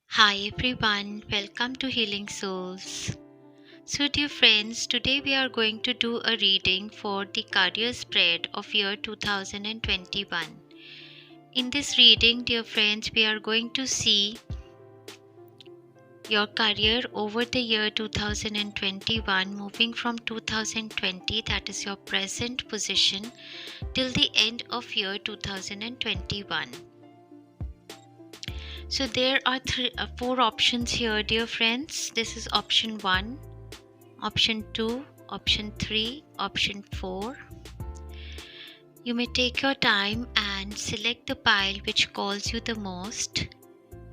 Hi everyone, welcome to Healing Souls. So, dear friends, today we are going to do a reading for the career spread of year 2021. In this reading, dear friends, we are going to see your career over the year 2021, moving from 2020, that is your present position, till the end of year 2021. So there are four options here, dear friends. This is option 1, option 2, option 3, option 4. You may take your time and select the pile which calls you the most.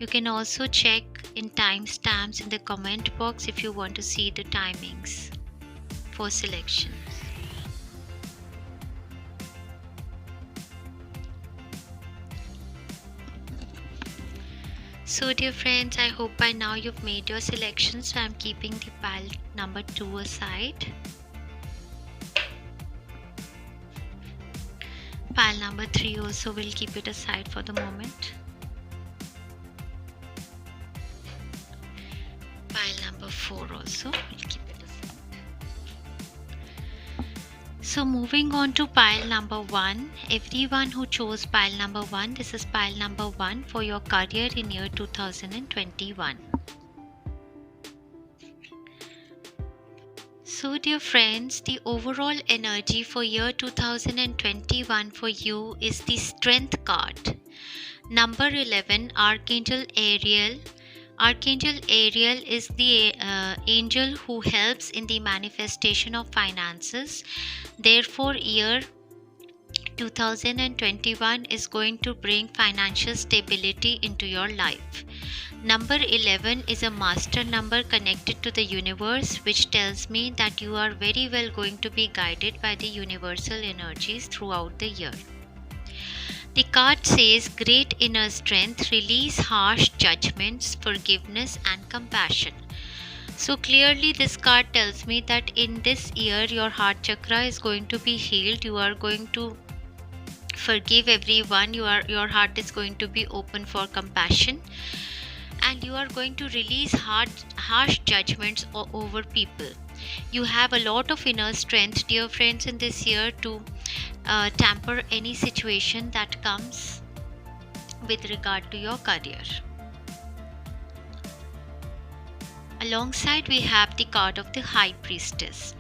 You can also check in timestamps in the comment box if you want to see the timings for selection. So dear friends, I hope by now you've made your selection. So I'm keeping the pile number 2 aside. Pile number 3 also will keep it aside for the moment. Pile number 4 also will keep it aside. So moving on to pile number 1, everyone who chose pile number 1, this is pile number 1 for your career in year 2021. So dear friends, the overall energy for year 2021 for you is the Strength card. Number 11, Archangel Ariel. Archangel Ariel is the angel who helps in the manifestation of finances. Therefore, year 2021 is going to bring financial stability into your life. Number 11 is a master number connected to the universe, which tells me that you are very well going to be guided by the universal energies throughout the year. The card says great inner strength, release harsh judgments, forgiveness and compassion. So clearly this card tells me that in this year your heart chakra is going to be healed. You are going to forgive everyone. Your heart is going to be open for compassion, and you are going to release harsh judgments over people. You have a lot of inner strength, dear friends, in this year to tamper any situation that comes with regard to your career. Alongside we have the card of the High Priestess.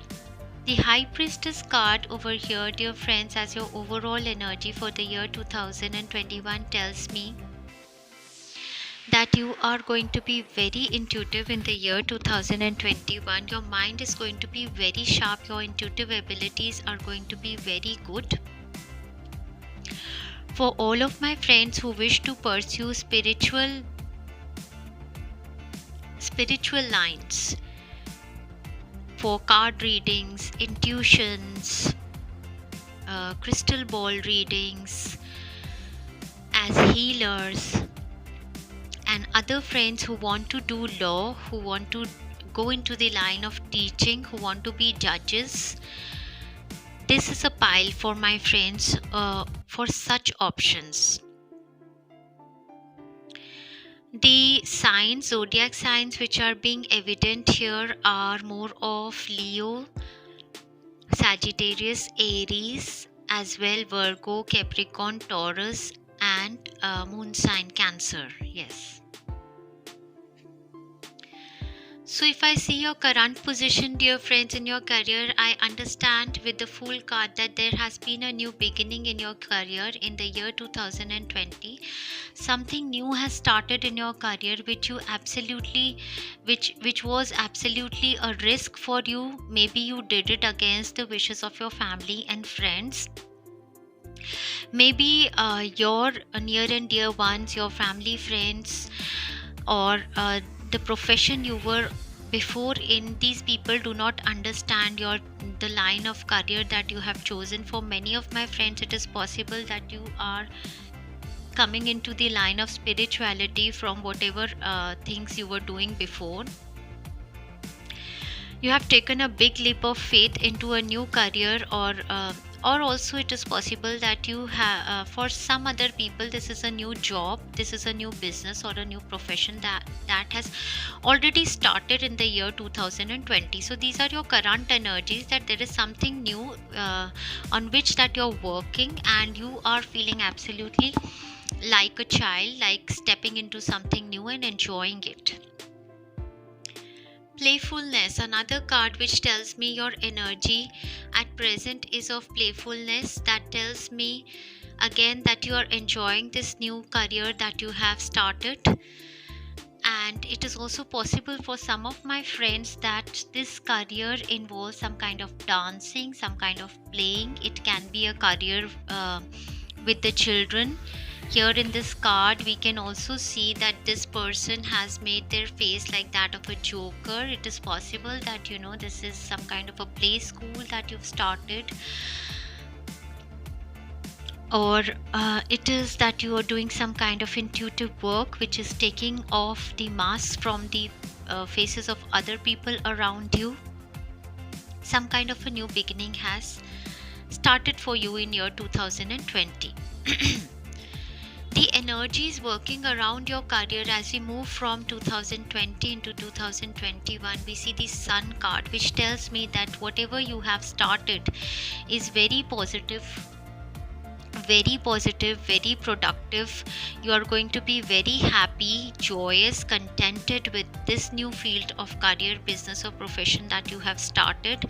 The High Priestess card over here, dear friends, as your overall energy for the year 2021 tells me that you are going to be very intuitive in the year 2021. Your mind is going to be very sharp. Your intuitive abilities are going to be very good. For all of my friends who wish to pursue spiritual lines, for card readings, intuitions, crystal ball readings, as healers, and other friends who want to do law, who want to go into the line of teaching, who want to be judges, this is a pile for my friends for such options. The signs, zodiac signs which are being evident here are more of Leo, Sagittarius, Aries, as well Virgo, Capricorn, Taurus, and moon sign Cancer. Yes. So if I see your current position, dear friends, in your career, I understand with the Fool card that there has been a new beginning in your career in the year 2020. Something new has started in your career which was absolutely a risk for you. Maybe you did it against the wishes of your family and friends. Maybe your near and dear ones, your family, friends, or the profession you were before in, these people do not understand the line of career that you have chosen. For many of my friends, it is possible that you are coming into the line of spirituality from whatever things you were doing before. You have taken a big leap of faith into a new career or Or also it is possible that you have for some other people this is a new job, this is a new business or a new profession that has already started in the year 2020. So these are your current energies, that there is something new on which that you're working, and you are feeling absolutely like a child, like stepping into something new and enjoying it. Playfulness, another card which tells me your energy at present is of playfulness. That tells me again that you are enjoying this new career that you have started. And it is also possible for some of my friends that this career involves some kind of dancing, some kind of playing. It can be a career with the children. Here in this card we can also see that this person has made their face like that of a joker. It is possible that this is some kind of a play school that you've started, or it is that you are doing some kind of intuitive work which is taking off the masks from the faces of other people around you. Some kind of a new beginning has started for you in year 2020. The energies working around your career as we move from 2020 into 2021, we see the Sun card, which tells me that whatever you have started is very positive, very productive. You are going to be very happy, joyous, contented with this new field of career, business or profession that you have started.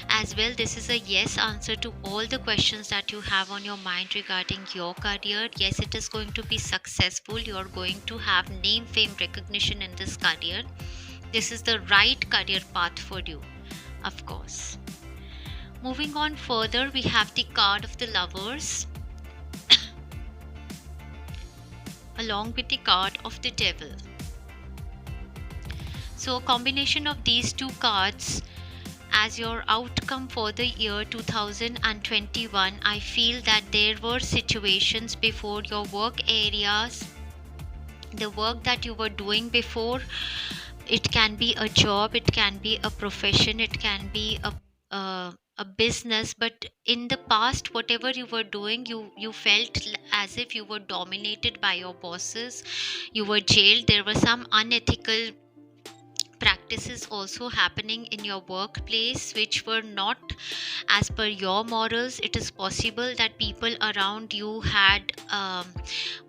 As well, this is a yes answer to all the questions that you have on your mind regarding your career. Yes, it is going to be successful. You are going to have name, fame, recognition in this career. This is the right career path for you, of course. Moving on further, we have the card of the Lovers along with the card of the Devil. So a combination of these two cards as your outcome for the year 2021, I feel that there were situations before your work areas, the work that you were doing before. It can be a job, it can be a profession, it can be a business, but in the past whatever you were doing, you felt as if you were dominated by your bosses, you were jailed. There were some unethical practices also happening in your workplace which were not as per your morals. It is possible that people around you had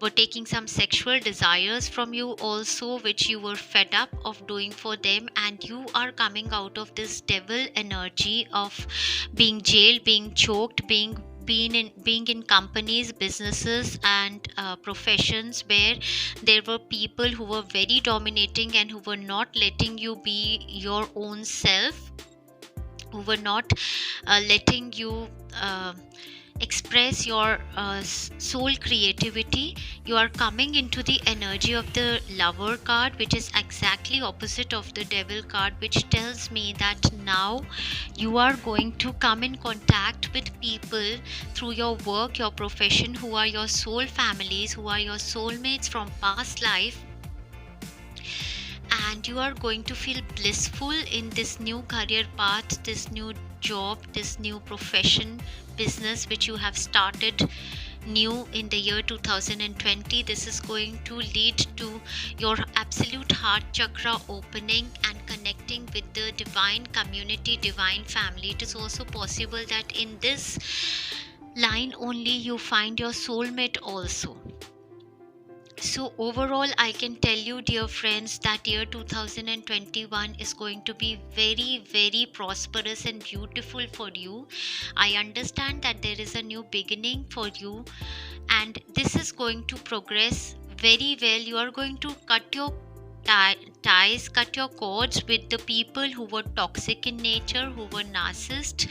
were taking some sexual desires from you also, which you were fed up of doing for them, and you are coming out of this devil energy of being jailed, being choked, being in companies, businesses and professions where there were people who were very dominating and who were not letting you be your own self, who were not letting you express your soul creativity. You are coming into the energy of the Lover card, which is exactly opposite of the Devil card, which tells me that now you are going to come in contact with people through your work, your profession, who are your soul families, who are your soulmates from past life, and you are going to feel blissful in this new career path, this new job, this new profession, business which you have started new in the year 2020. This is going to lead to your absolute heart chakra opening and connecting with the divine community, divine family. It is also possible that in this line only you find your soulmate also. So overall, I can tell you, dear friends, that year 2021 is going to be very, very prosperous and beautiful for you. I understand that there is a new beginning for you, and this is going to progress very well. You are going to cut your ties, cut your cords with the people who were toxic in nature, who were narcissists,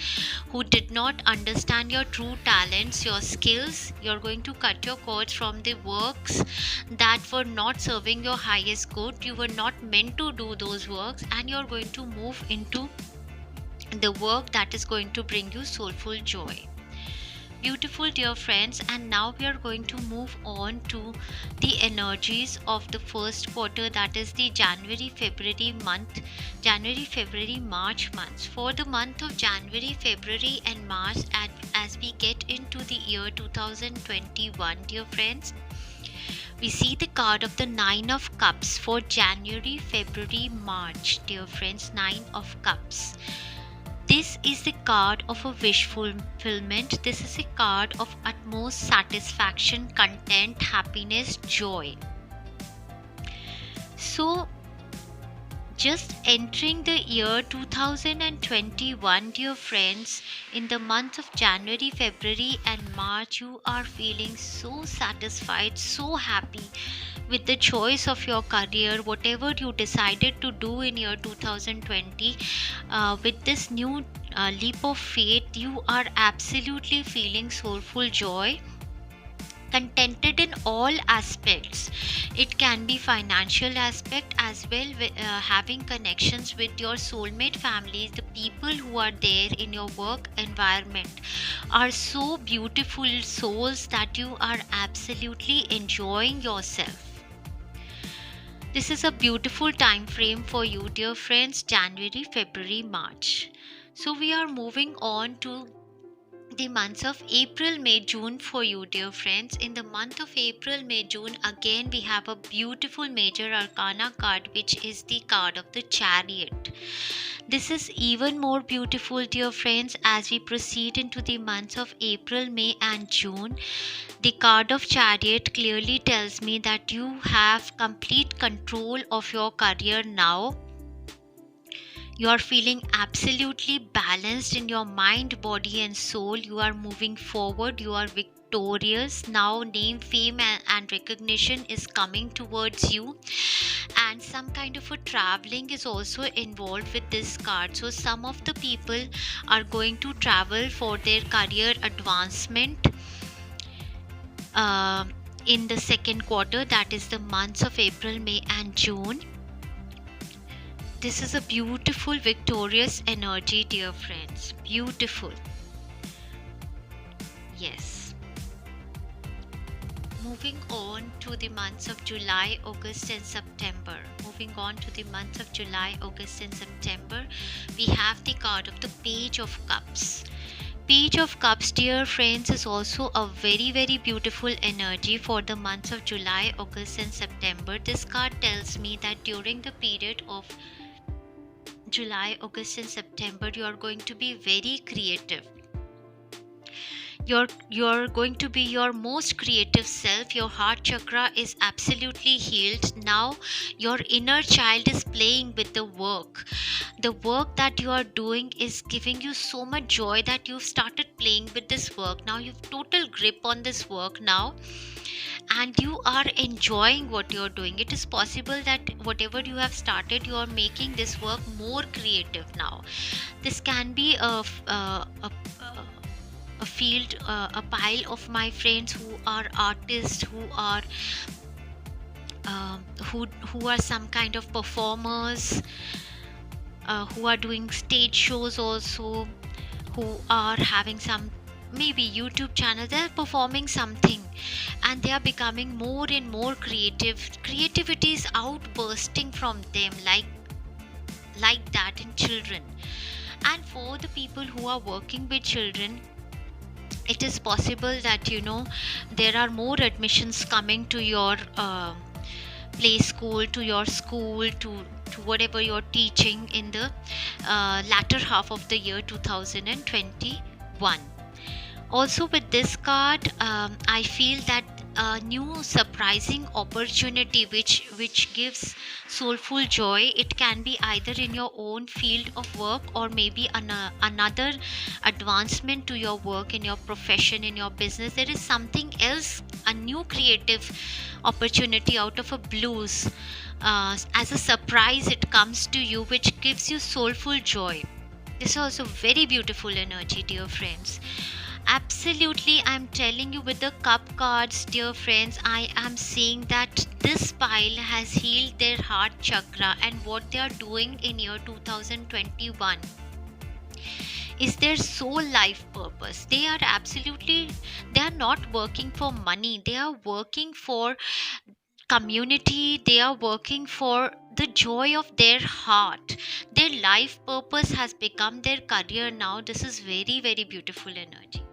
who did not understand your true talents, your skills. You're going to cut your cords from the works that were not serving your highest good. You were not meant to do those works, and you're going to move into the work that is going to bring you soulful joy. Beautiful, dear friends, and now we are going to move on to the energies of the first quarter, that is the January, February, March months. For the month of January, February, and March, as we get into the year 2021, dear friends, we see the card of the Nine of Cups for January, February, March, dear friends. Nine of Cups. This is the card of a wish fulfillment. This is a card of utmost satisfaction, content, happiness, joy. So, just entering the year 2021, dear friends, in the months of January, February, and March, you are feeling so satisfied, so happy with the choice of your career, whatever you decided to do in year 2020. With this new leap of faith, you are absolutely feeling soulful joy, contented in all aspects. It can be financial aspect as well, having connections with your soulmate families. The people who are there in your work environment are so beautiful souls that you are absolutely enjoying yourself. This is a beautiful time frame for you, dear friends, January, February, March. So we are moving on to the months of April, May, June for you, dear friends. In the month of April, May, June, again we have a beautiful major arcana card, which is the card of the Chariot. This is even more beautiful, dear friends, as we proceed into the months of April, May, and June. The card of Chariot clearly tells me that you have complete control of your career now. You are feeling absolutely balanced in your mind, body, and soul. You are moving forward. You are victorious. Now, name, fame, and recognition is coming towards you. And some kind of a traveling is also involved with this card. So, some of the people are going to travel for their career advancement in the second quarter, that is the months of April, May, and June. This is a beautiful, victorious energy, dear friends. Beautiful. Yes. Moving on to the months of July, August, and September. Moving on to the months of July, August, and September, we have the card of the Page of Cups. Page of Cups, dear friends, is also a very, very beautiful energy for the months of July, August, and September. This card tells me that during the period of July, August, and September, you are going to be very creative. You're going to be your most creative self. Your heart chakra is absolutely healed. Now your inner child is playing with the work. The work that you are doing is giving you so much joy that you've started playing with this work. Now you've total grip on this work now, and you are enjoying what you're doing. It is possible that whatever you have started, you are making this work more creative now. This can be a field, a pile of my friends who are artists, who are some kind of performers, who are doing stage shows also, who are having some maybe YouTube channel. They're performing something and they are becoming more and more creative. Creativity is outbursting from them like that in children. And for the people who are working with children, it is possible that there are more admissions coming to your play school, to your school, to whatever you're teaching in the latter half of the year 2021. Also with this card, I feel that a new surprising opportunity which gives soulful joy. It can be either in your own field of work, or maybe another advancement to your work, in your profession, in your business. There is something else, a new creative opportunity out of a blues. As a surprise it comes to you, which gives you soulful joy. This is also very beautiful energy, dear friends. Absolutely, I'm telling you, with the cup cards, dear friends, I am seeing that this pile has healed their heart chakra, and what they are doing in year 2021 is their sole life purpose. They are not working for money, they are working for community, they are working for the joy of their heart. Their life purpose has become their career now. This is very, very beautiful energy.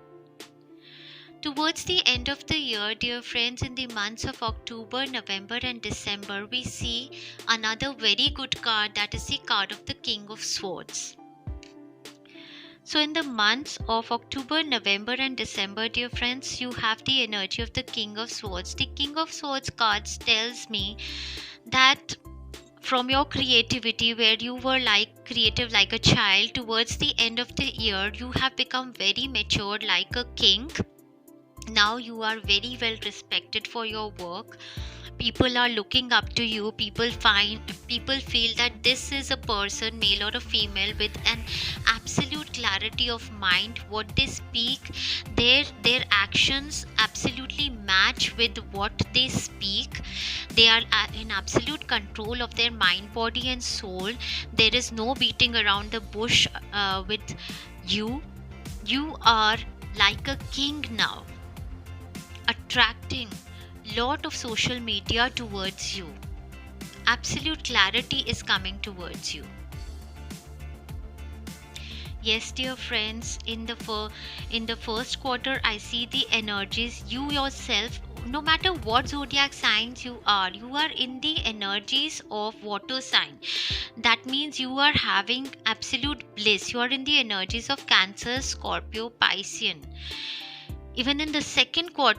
Towards the end of the year, dear friends, in the months of October, November, and December, we see another very good card, that is the card of the King of Swords. So, in the months of October, November, and December, dear friends, you have the energy of the King of Swords. The King of Swords cards tells me that from your creativity, where you were like creative like a child, towards the end of the year, you have become very matured like a king. Now you are very well respected for your work. People are looking up to you. People feel that this is a person, male or a female, with an absolute clarity of mind. What they speak, their actions absolutely match with what they speak. They are in absolute control of their mind, body, and soul. There is no beating around the bush with you. You are like a king now, attracting lot of social media towards you. Absolute clarity is coming towards you. Yes, dear friends, in the first quarter, I see the energies. You yourself, no matter what zodiac signs you are in the energies of water sign. That means you are having absolute bliss. You are in the energies of Cancer, Scorpio, Piscean. Even in the second quarter,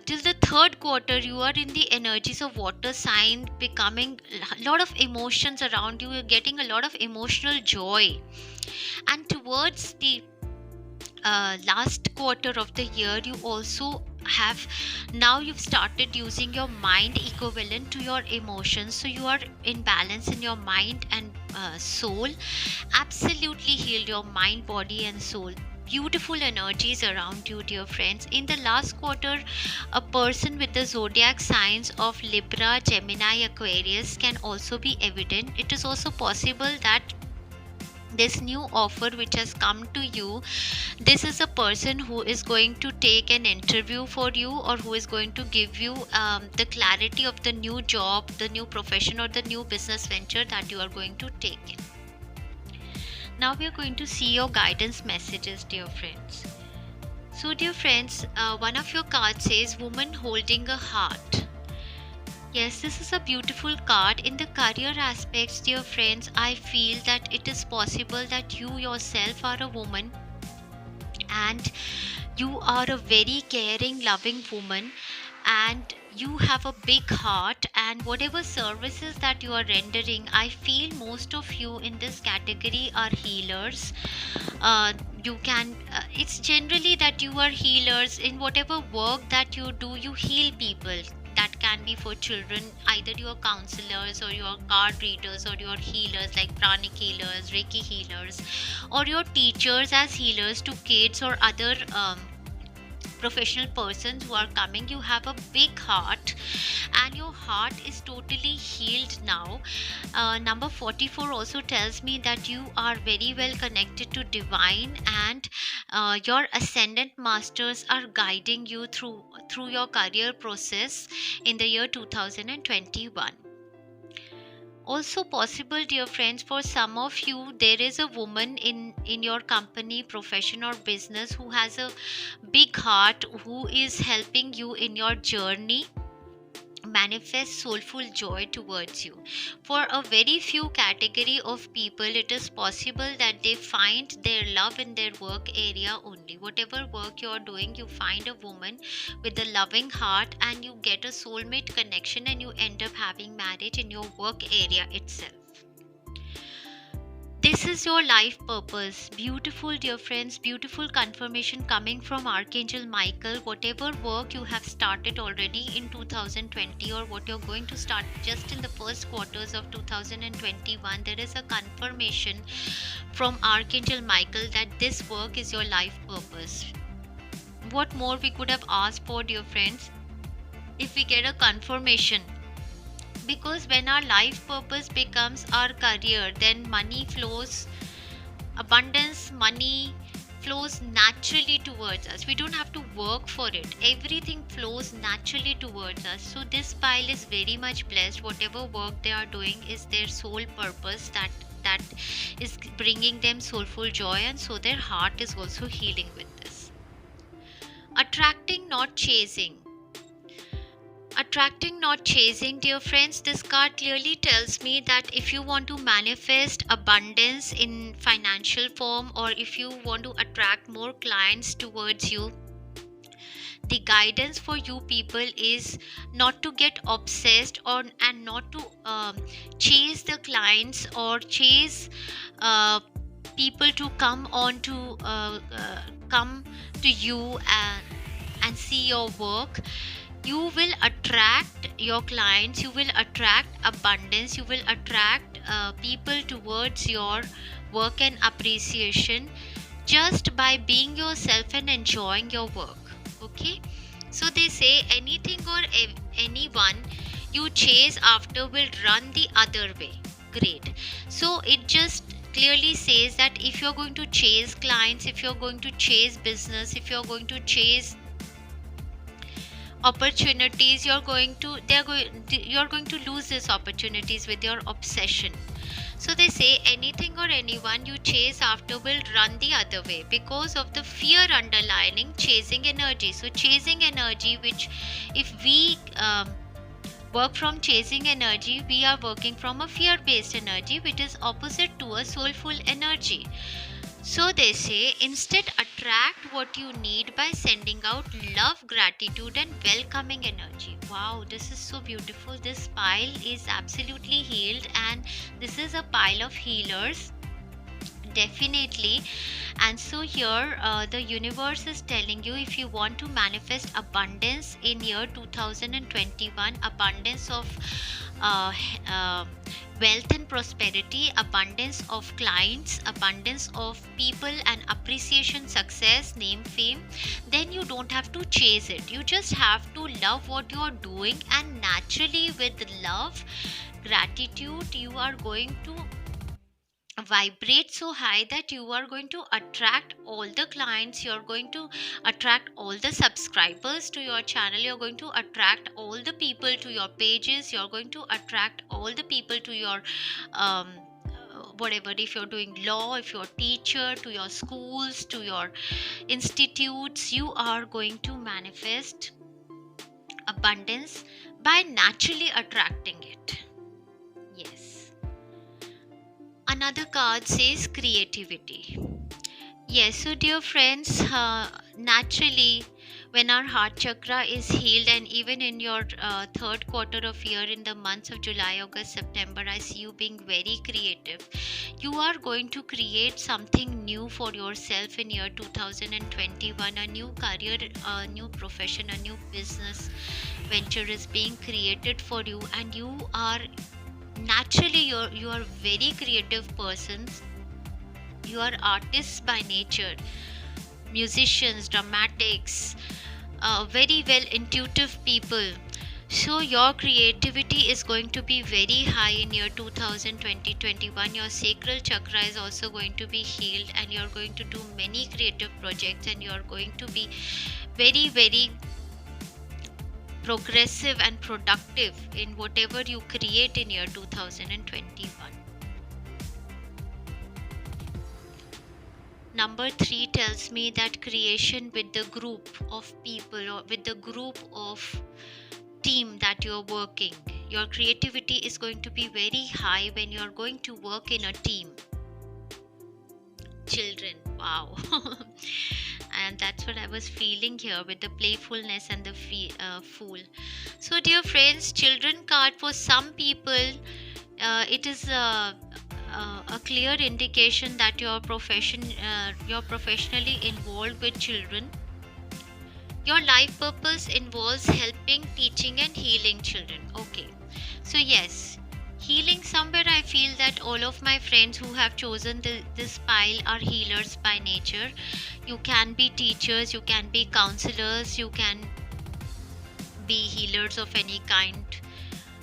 till the third quarter, you are in the energies of water sign, becoming a lot of emotions around you. You're getting a lot of emotional joy. And towards the last quarter of the year, you also have, now you've started using your mind equivalent to your emotions. So you are in balance in your mind and soul. Absolutely healed your mind, body, and soul. Beautiful energies around you, dear friends. In the last quarter, a person with the zodiac signs of Libra, Gemini, Aquarius can also be evident. It is also possible that this new offer which has come to you, this is a person who is going to take an interview for you, or who is going to give you the clarity of the new job, the new profession, or the new business venture that you are going to take in. Now we are going to see your guidance messages, dear friends. So, dear friends, one of your cards says woman holding a heart. Yes, this is a beautiful card. In the career aspects, dear friends, I feel that it is possible that you yourself are a woman and you are a very caring, loving woman, and you have a big heart, and whatever services that you are rendering, I feel most of you in this category are healers. It's generally that you are healers. In whatever work that you do, you heal people. That can be for children, either you are counselors, or you are card readers, or you are healers like pranic healers, reiki healers, or your teachers as healers to kids or other professional persons who are coming. You have a big heart, and your heart is totally healed now. Number 44 also tells me that you are very well connected to divine, and your ascendant masters are guiding you through your career process in the year 2021. Also possible, dear friends, for some of you, there is a woman in your company, profession, or business who has a big heart, who is helping you in your journey manifest soulful joy towards you. For a very few category of people, it is possible that they find their love in their work area only. Whatever work you are doing, you find a woman with a loving heart, and you get a soulmate connection, and you end up having marriage in your work area itself. This is your life purpose. Beautiful, dear friends, beautiful confirmation coming from Archangel Michael. Whatever work you have started already in 2020, or what you're going to start just in the first quarters of 2021, there is a confirmation from Archangel Michael that this work is your life purpose. What more we could have asked for, dear friends, if we get a confirmation? Because when our life purpose becomes our career, then money flows abundance, money flows naturally towards us. We don't have to work for it. Everything flows naturally towards us. So this pile is very much blessed. Whatever work they are doing is their sole purpose, that is bringing them soulful joy, and so their heart is also healing with this. Attracting, not chasing. Attracting, not chasing, dear friends. This card clearly tells me that if you want to manifest abundance in financial form, or if you want to attract more clients towards you, the guidance for you people is not to get obsessed and not to chase the clients or chase people to come to you and see your work. You will attract your clients, you will attract abundance, you will attract people towards your work and appreciation just by being yourself and enjoying your work. Okay, so they say anything or anyone you chase after will run the other way. Great. So it just clearly says that if you're going to chase clients, if you're going to chase business, if you're going to chase opportunities, you're going to lose these opportunities with your obsession. So they say anything or anyone you chase after will run the other way because of the fear underlying chasing energy. So chasing energy, which if we work from chasing energy, we are working from a fear based energy, which is opposite to a soulful energy. So they say instead attract what you need by sending out love, gratitude and welcoming energy. Wow, this is so beautiful. This pile is absolutely healed, and this is a pile of healers. Definitely. And so here the universe is telling you, if you want to manifest abundance in year 2021, abundance of uh, uh, wealth and prosperity, abundance of clients, abundance of people and appreciation, success, name, fame, then you don't have to chase it. You just have to love what you are doing, and naturally with love, gratitude, you are going to vibrate so high that you are going to attract all the clients, you're going to attract all the subscribers to your channel, you're going to attract all the people to your pages, you're going to attract all the people to your whatever, if you're doing law, if you're a teacher, to your schools, to your institutes, you are going to manifest abundance by naturally attracting it. Yes. Another card says creativity. Yes, so dear friends, naturally, when our heart chakra is healed, and even in your third quarter of year, in the months of July, August, September, I see you being very creative. You are going to create something new for yourself in year 2021. A new career, a new profession, a new business venture is being created for you, and you are naturally, you are very creative persons. You are artists by nature, musicians, dramatics, very well intuitive people. So your creativity is going to be very high in year 2020-21. Your sacral chakra is also going to be healed, and you're going to do many creative projects, and you're going to be very, very progressive and productive in whatever you create in year 2021. Number 3 tells me that creation with the group of people, or with the group of team that you're working, your creativity is going to be very high when you're going to work in a team. Children, wow. And that's what I was feeling here with the playfulness and the fool. So dear friends, children card, for some people it is a clear indication that you're professionally involved with children. Your life purpose involves helping, teaching and healing children. Okay, so yes, healing, somewhere I feel that all of my friends who have chosen this pile are healers by nature. You can be teachers, you can be counselors, you can be healers of any kind,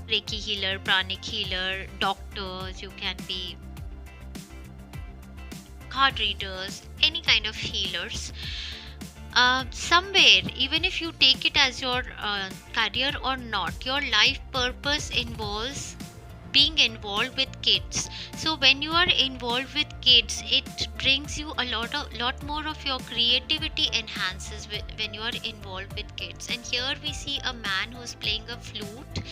Reiki healer, pranic healer, doctors, you can be card readers, any kind of healers. Somewhere, even if you take it as your career or not, your life purpose involves being involved with kids. So when you are involved with kids, it brings you a lot more of your creativity enhances when you are involved with kids. And here we see a man who's playing a flute.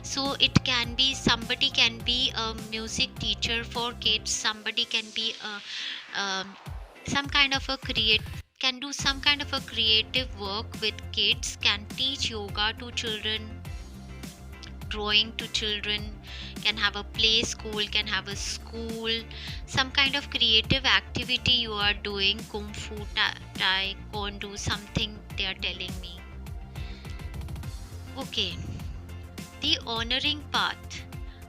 So it can be, somebody can be a music teacher for kids, somebody can be a some kind of a create can do some kind of a creative work with kids, can teach yoga to children, drawing to children, can have a play school, can have a school, some kind of creative activity you are doing, kung fu, taekwondo, something they are telling me. Okay, the honoring path.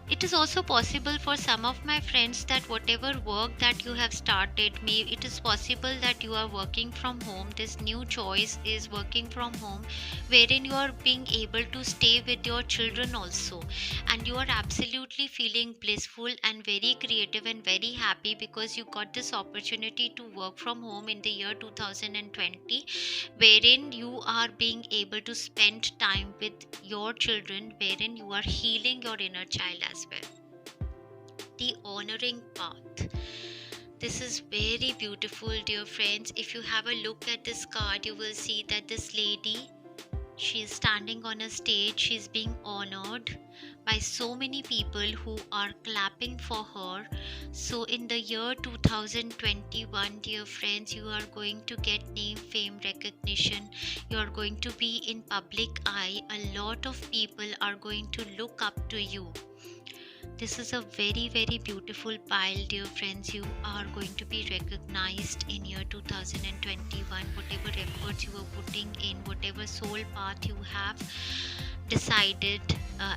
It is also possible for some of my friends that whatever work that you have started, maybe it is possible that you are working from home. This new choice is working from home, wherein you are being able to stay with your children also, and you are absolutely feeling blissful and very creative and very happy because you got this opportunity to work from home in the year 2020, wherein you are being able to spend time with your children, wherein you are healing your inner child as well. The honoring path. This is very beautiful, dear friends. If you have a look at this card, you will see that this lady, she is standing on a stage, she is being honored by so many people who are clapping for her. So in the year 2021, dear friends, you are going to get name, fame, recognition. You are going to be in public eye. A lot of people are going to look up to you. This is a very, very beautiful pile, dear friends. You are going to be recognized in year 2021. Whatever efforts you are putting in, whatever soul path you have decided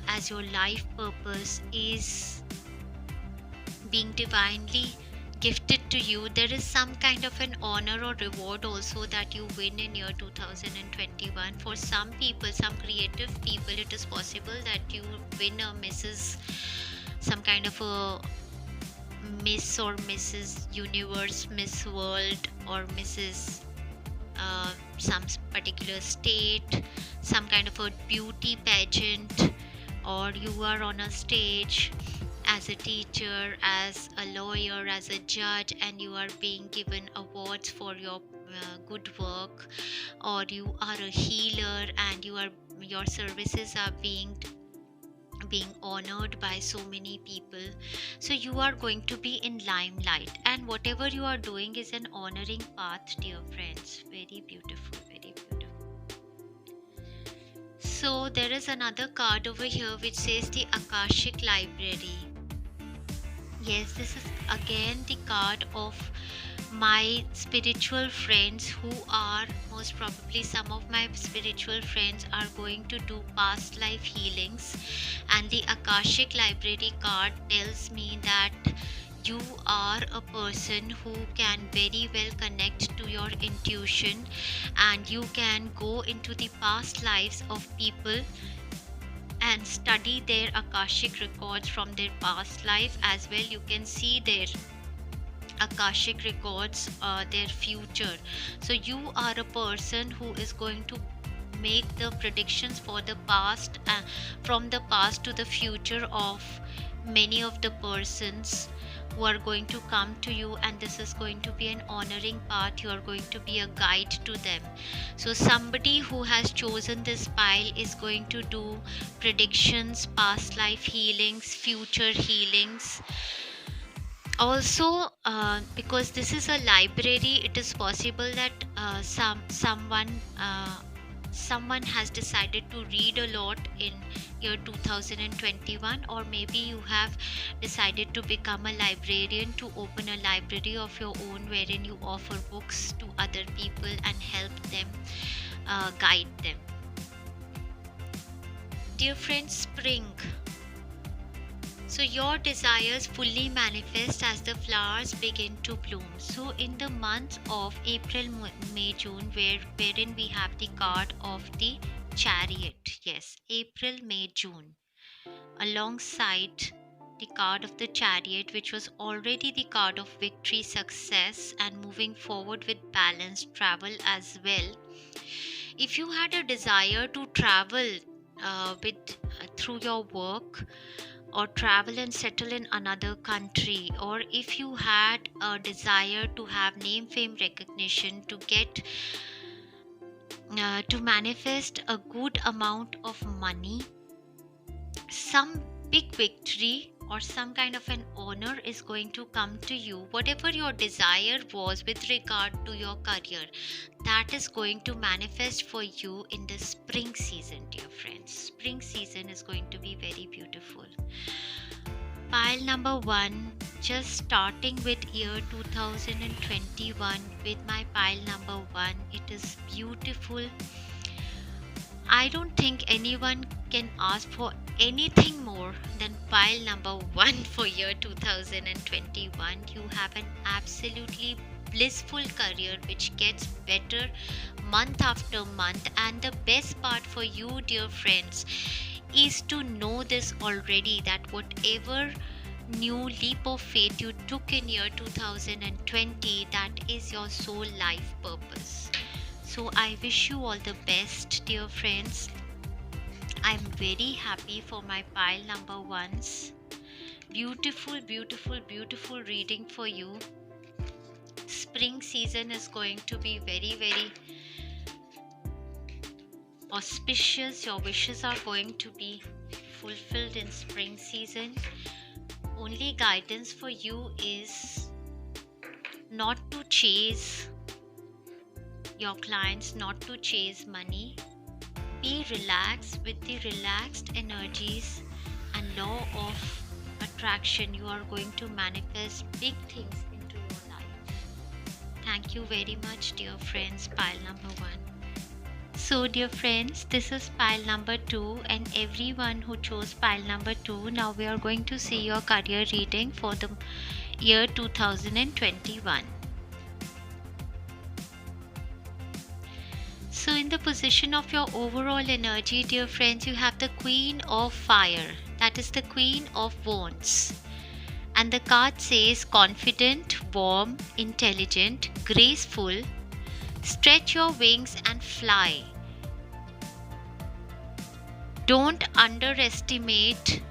as your life purpose is being divinely gifted to you. There is some kind of an honor or reward also that you win in year 2021. For some people, some creative people, it is possible that you win a Mrs. some kind of a Miss or Mrs. Universe, Miss World, or Mrs. Some particular state, some kind of a beauty pageant, or you are on a stage as a teacher, as a lawyer, as a judge, and you are being given awards for your good work, or you are a healer and your services are being honored by so many people. So you are going to be in limelight, and whatever you are doing is an honoring path, dear friends. Very beautiful, very beautiful. So there is another card over here which says the Akashic Library. Yes, this is again the card of my spiritual friends who are, most probably some of my spiritual friends are going to do past life healings, and the Akashic Library card tells me that you are a person who can very well connect to your intuition, and you can go into the past lives of people and study their Akashic records from their past life as well. You can see their Akashic records, their future. So you are a person who is going to make the predictions for the past, from the past to the future of many of the persons who are going to come to you, and this is going to be an honoring part. You are going to be a guide to them. So somebody who has chosen this pile is going to do predictions, past life healings, future healings. Also, because this is a library, it is possible that someone has decided to read a lot in year 2021, or maybe you have decided to become a librarian, to open a library of your own wherein you offer books to other people and help them, guide them. Dear friends, spring. So your desires fully manifest as the flowers begin to bloom. So in the months of April, May, June, wherein we have the card of the Chariot. Yes, April, May, June. Alongside the card of the Chariot, which was already the card of victory, success, and moving forward with balanced travel as well. If you had a desire to travel through your work, or travel and settle in another country, or if you had a desire to have name, fame, recognition, to get to manifest a good amount of money, some big victory or some kind of an honor is going to come to you. Whatever your desire was with regard to your career, that is going to manifest for you in the spring season, dear friends. Spring season is going to be very beautiful. Pile number 1, just starting with year 2021 with my pile number 1. It is beautiful. I don't think anyone can ask for anything more than pile number 1 for year 2021. You have an absolutely blissful career which gets better month after month, and the best part for you, dear friends, is to know this already, that whatever new leap of faith you took in year 2020, that is your soul life purpose. So I wish you all the best, dear friends. I'm very happy for my pile number 1s. Beautiful, beautiful, beautiful reading for you. Spring season is going to be very, very auspicious. Your wishes are going to be fulfilled in spring season. Only guidance for you is not to chase your clients, not to chase money. Be relaxed. With the relaxed energies and law of attraction, you are going to manifest big things into your life. Thank you very much, dear friends. Pile number 1. So, dear friends, this is pile number 2, and everyone who chose pile number 2, now we are going to see your career reading for the year 2021. So in the position of your overall energy, dear friends, you have the Queen of Fire, that is the Queen of Wands. And the card says confident, warm, intelligent, graceful, stretch your wings and fly. Don't underestimate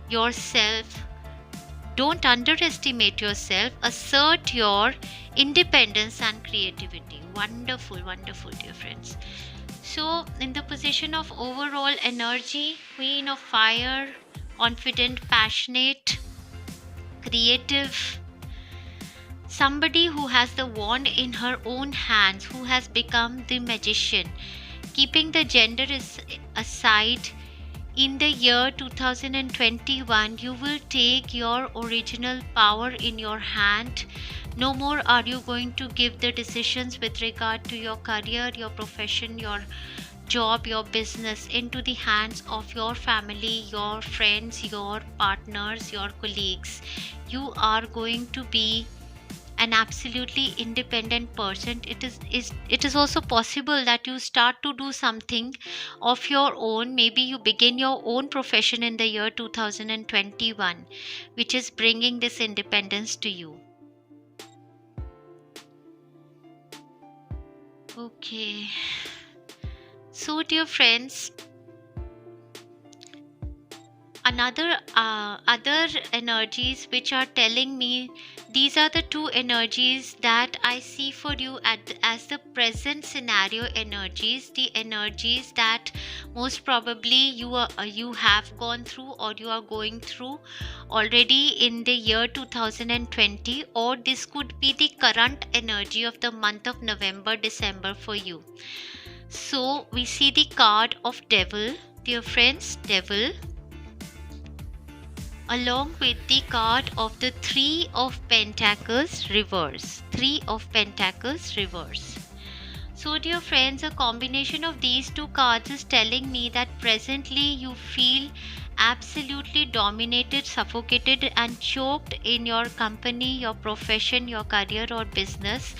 yourself. Don't underestimate yourself. Assert your independence and creativity. Wonderful, wonderful, dear friends. So, in the position of overall energy, Queen of Fire, confident, passionate, creative, somebody who has the wand in her own hands, who has become the magician. Keeping the gender aside, in the year 2021, you will take your original power in your hand. No more are you going to give the decisions with regard to your career, your profession, your job, your business into the hands of your family, your friends, your partners, your colleagues. You are going to be an absolutely independent person. It is also possible that you start to do something of your own. Maybe you begin your own profession in the year 2021, which is bringing this independence to you. Okay, so dear friends, other energies which are telling me, these are the two energies that I see for you as the present scenario energies, the energies that most probably you have gone through or you are going through already in the year 2020, or this could be the current energy of the month of November, December for you. So we see the card of Devil, dear friends, Devil, along with the card of the Three of Pentacles reverse. Three of Pentacles reverse. So dear friends, a combination of these two cards is telling me that presently you feel absolutely dominated, suffocated and choked in your company, your profession, your career or business,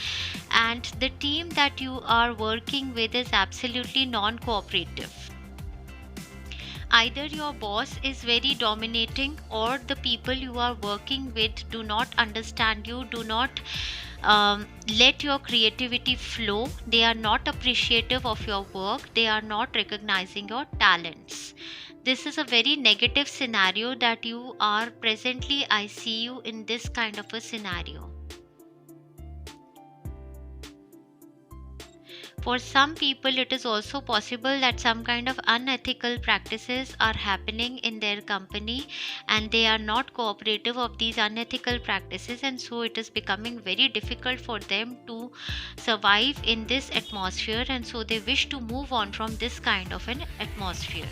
and the team that you are working with is absolutely non-cooperative. Either your boss is very dominating, or the people you are working with do not understand you, do not let your creativity flow. They are not appreciative of your work, they are not recognizing your talents. This is a very negative scenario that you are presently. I see you in this kind of a scenario. For some people, it is also possible that some kind of unethical practices are happening in their company and they are not cooperative of these unethical practices, and so it is becoming very difficult for them to survive in this atmosphere, and so they wish to move on from this kind of an atmosphere.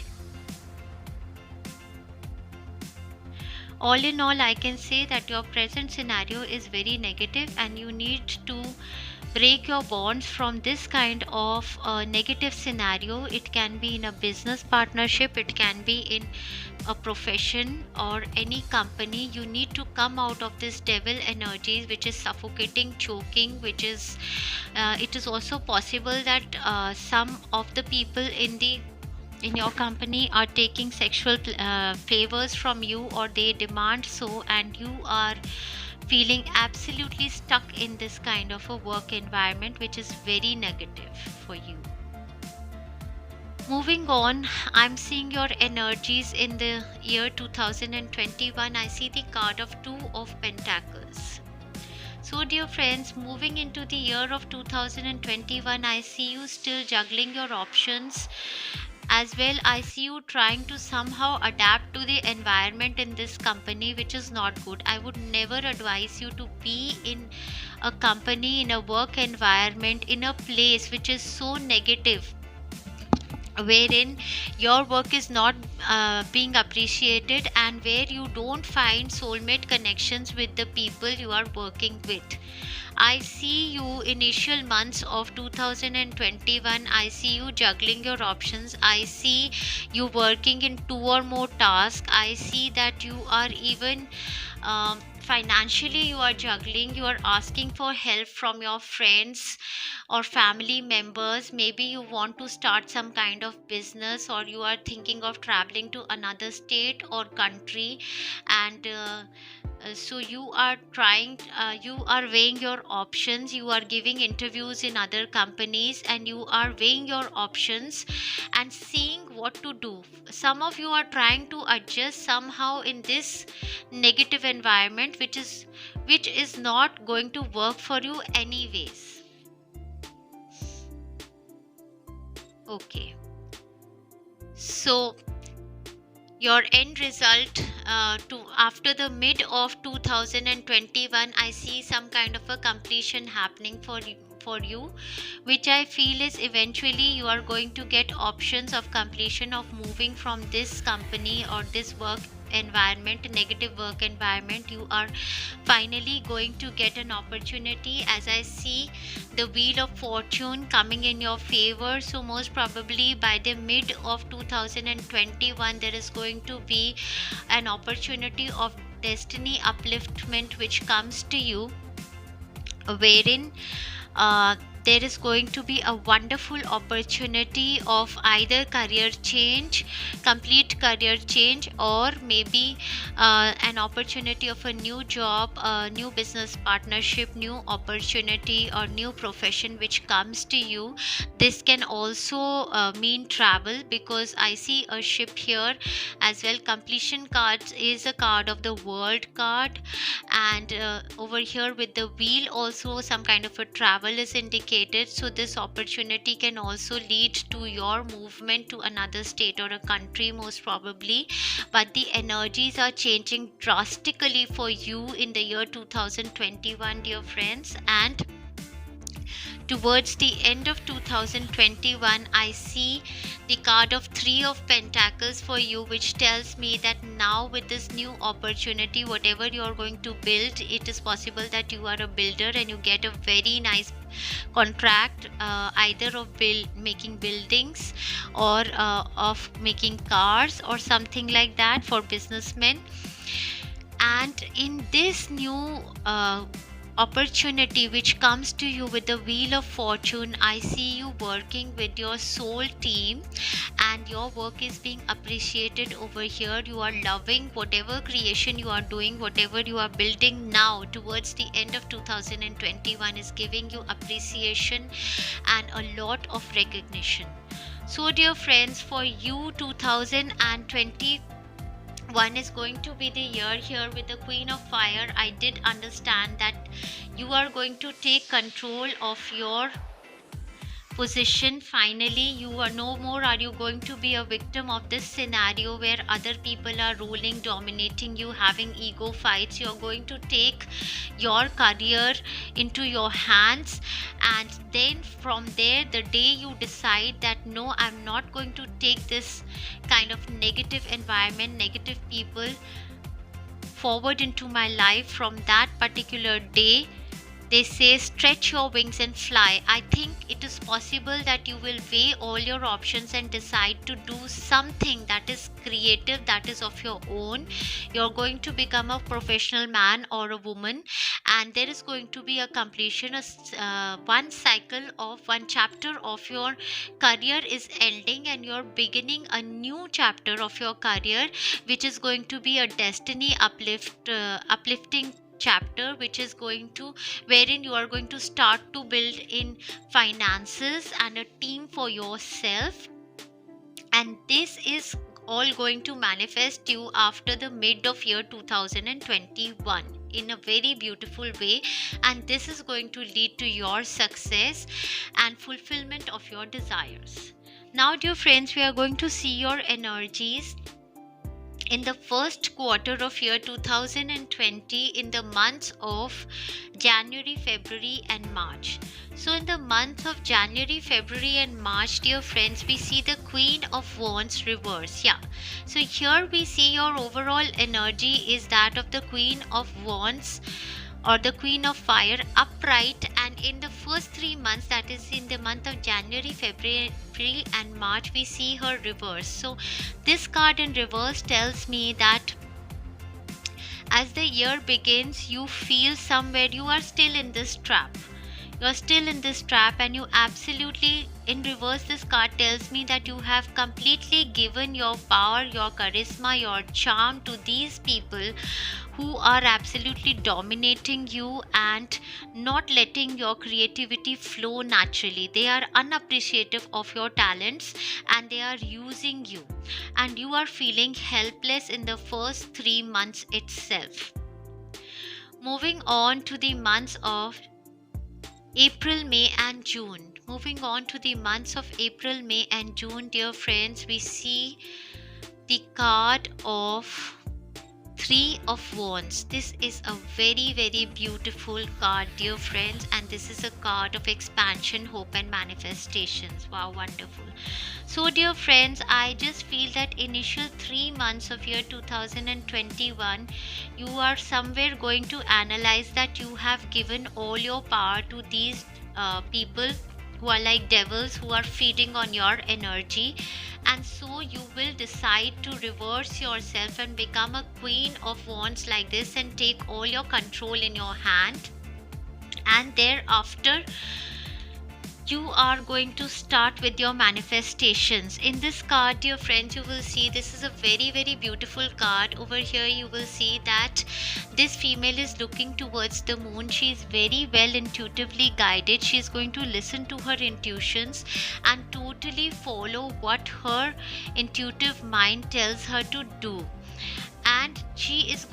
All in all, I can say that your present scenario is very negative and you need to break your bonds from this kind of negative scenario. It can be in a business partnership, it can be in a profession or any company. You need to come out of this devil energies which is suffocating, choking, which is it is also possible that some of the people in your company are taking sexual favors from you, or they demand so, and you are feeling absolutely stuck in this kind of a work environment which is very negative for you. Moving on, I'm seeing your energies in the year 2021. I see the card of Two of Pentacles. So dear friends, moving into the year of 2021, I see you still juggling your options. As well, I see you trying to somehow adapt to the environment in this company, which is not good. I would never advise you to be in a company, in a work environment, in a place which is so negative, wherein your work is not being appreciated, and where you don't find soulmate connections with the people you are working with. I see you initial months of 2021. I see you juggling your options. I see you working in two or more tasks. I see that you are even financially you are juggling. You are asking for help from your friends or family members. Maybe you want to start some kind of business, or you are thinking of traveling to another state or country, and so you are trying, you are weighing your options. You are giving interviews in other companies and you are weighing your options and seeing what to do. Some of you are trying to adjust somehow in this negative environment, which is not going to work for you anyways. Okay, so your end result to after the mid of 2021, I see some kind of a completion happening for you, which I feel is eventually you are going to get options of completion of moving from this company or this work environment, negative work environment. You are finally going to get an opportunity, as I see the wheel of fortune coming in your favor. So most probably by the mid of 2021, there is going to be an opportunity of destiny upliftment which comes to you, wherein there is going to be a wonderful opportunity of either career change, complete career change, or maybe an opportunity of a new job, a new business partnership, new opportunity, or new profession which comes to you. This can also mean travel, because I see a ship here as well. Completion cards is a card of the world card, and over here with the wheel also some kind of a travel is indicated. So this opportunity can also lead to your movement to another state or a country most probably, but the energies are changing drastically for you in the year 2021, dear friends. And towards the end of 2021, I see the card of Three of Pentacles for you, which tells me that now with this new opportunity, whatever you are going to build, it is possible that you are a builder and you get a very nice contract, either of making buildings or of making cars or something like that for businessmen. And in this new opportunity which comes to you with the wheel of fortune, I see you working with your soul team, and your work is being appreciated over here. You are loving whatever creation you are doing, whatever you are building now towards the end of 2021 is giving you appreciation and a lot of recognition. So dear friends, for you 2021 is going to be the year here with the Queen of Fire. I did understand that you are going to take control of your position. Finally, you are no more are you going to be a victim of this scenario where other people are ruling, dominating you, having ego fights. You're going to take your career into your hands, and then from there, the day you decide that no, I'm not going to take this kind of negative environment, negative people forward into my life, from that particular day they say stretch your wings and fly. I think it is possible that you will weigh all your options and decide to do something that is creative, that is of your own. You're going to become a professional man or a woman, and there is going to be a completion. One cycle of one chapter of your career is ending, and you're beginning a new chapter of your career, which is going to be a destiny uplifting chapter, which is going to wherein you are going to start to build in finances and a team for yourself, and this is all going to manifest you after the mid of year 2021 in a very beautiful way, and this is going to lead to your success and fulfillment of your desires. Now dear friends, we are going to see your energies in the first quarter of year 2020 in the months of January, February and March. So in the month of January, February and March, dear friends, we see the Queen of Wands reverse. Yeah. So here we see your overall energy is that of the Queen of Wands or the Queen of Fire upright, and in the first 3 months, that is in the month of January, February and March, we see her reverse. So this card in reverse tells me that as the year begins, you feel somewhere you are still in this trap. You're still in this trap, and you absolutely, in reverse, this card tells me that you have completely given your power, your charisma, your charm to these people who are absolutely dominating you and not letting your creativity flow naturally. They are unappreciative of your talents and they are using you, and you are feeling helpless in the first 3 months itself. Moving on to the months of April, May and June. Moving on to the months of April, May and June, dear friends, we see the card of Three of Wands. This is a very, very beautiful card, dear friends, and this is a card of expansion, hope and manifestations. Wow, wonderful. So dear friends, I just feel that initial 3 months of year 2021, you are somewhere going to analyze that you have given all your power to these people who are like devils, who are feeding on your energy, and so you will decide to reverse yourself and become a Queen of Wands like this and take all your control in your hand, and thereafter you are going to start with your manifestations. In this card, dear friends, you will see this is a very, very beautiful card. Over here you will see that this female is looking towards the moon. She is very well intuitively guided. She is going to listen to her intuitions and totally follow what her intuitive mind tells her to do, and she is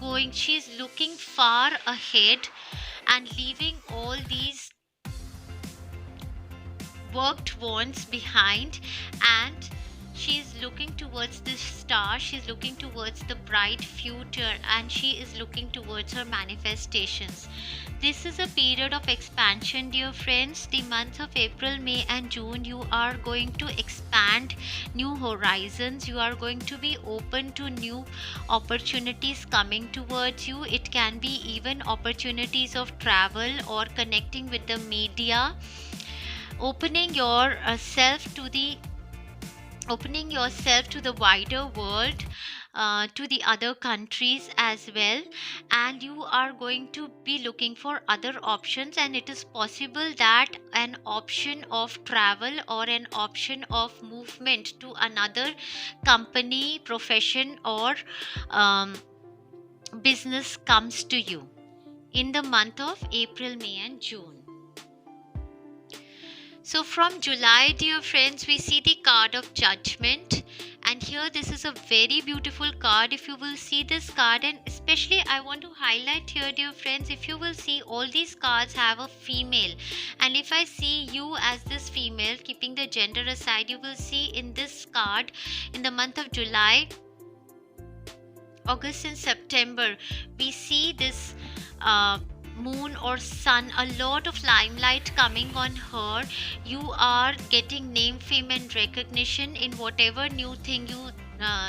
looking far ahead and leaving all these worked wands behind, and she is looking towards the star, she is looking towards the bright future, and she is looking towards her manifestations. This is a period of expansion, dear friends. The months of April, May and June, you are going to expand new horizons. You are going to be open to new opportunities coming towards you. It can be even opportunities of travel or connecting with the media, opening your self to the opening yourself to the wider world, to the other countries as well, and you are going to be looking for other options, and it is possible that an option of travel or an option of movement to another company, profession, or um, business comes to you in the month of April, May, and June. So from July, dear friends, we see the card of Judgment. And here, this is a very beautiful card. If you will see this card, and especially I want to highlight here, dear friends, if you will see, all these cards have a female. And if I see you as this female, keeping the gender aside, you will see in this card, in the month of July, August, and September, we see this moon or sun, a lot of limelight coming on her. You are getting name, fame, and recognition in whatever new thing you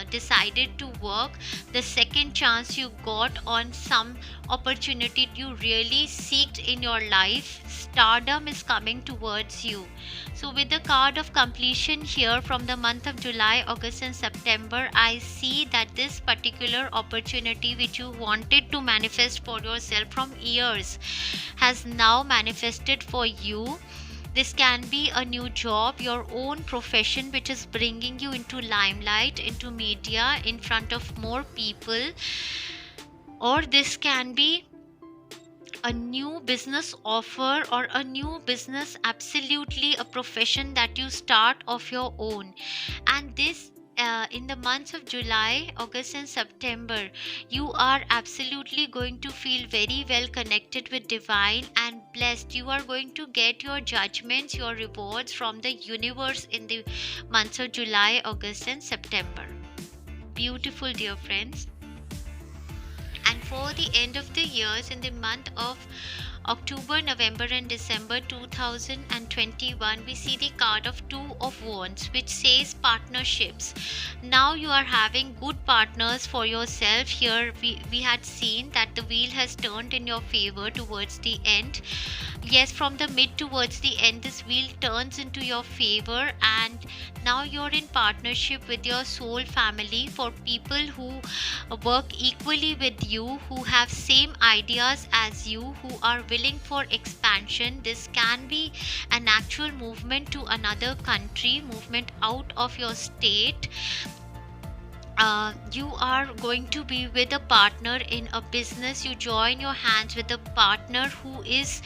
decided to work. The second chance you got on some opportunity you really seeked in your life, stardom is coming towards you. So with the card of completion here, from the month of July, August, and September, I see that this particular opportunity which you wanted to manifest for yourself from years has now manifested for you. This can be a new job, your own profession, which is bringing you into limelight, into media, in front of more people. Or this can be a new business offer or a new business, absolutely a profession that you start of your own. And this in the months of July, August, and September, you are absolutely going to feel very well connected with divine and blessed. You are going to get your judgments, your rewards from the universe in the months of July, August, and September. Beautiful, dear friends. And for the end of the years, in the month of October, November, and December 2021, we see the card of Two of Wands, which says partnerships. Now you are having good partners for yourself. Here we had seen that the wheel has turned in your favor towards the end. Yes, from the mid towards the end, this wheel turns into your favor, and now you're in partnership with your soul family. For people who work equally with you, who have same ideas as you, who are willing for expansion, this can be an actual movement to another country, movement out of your state. You are going to be with a partner in a business. You join your hands with a partner who is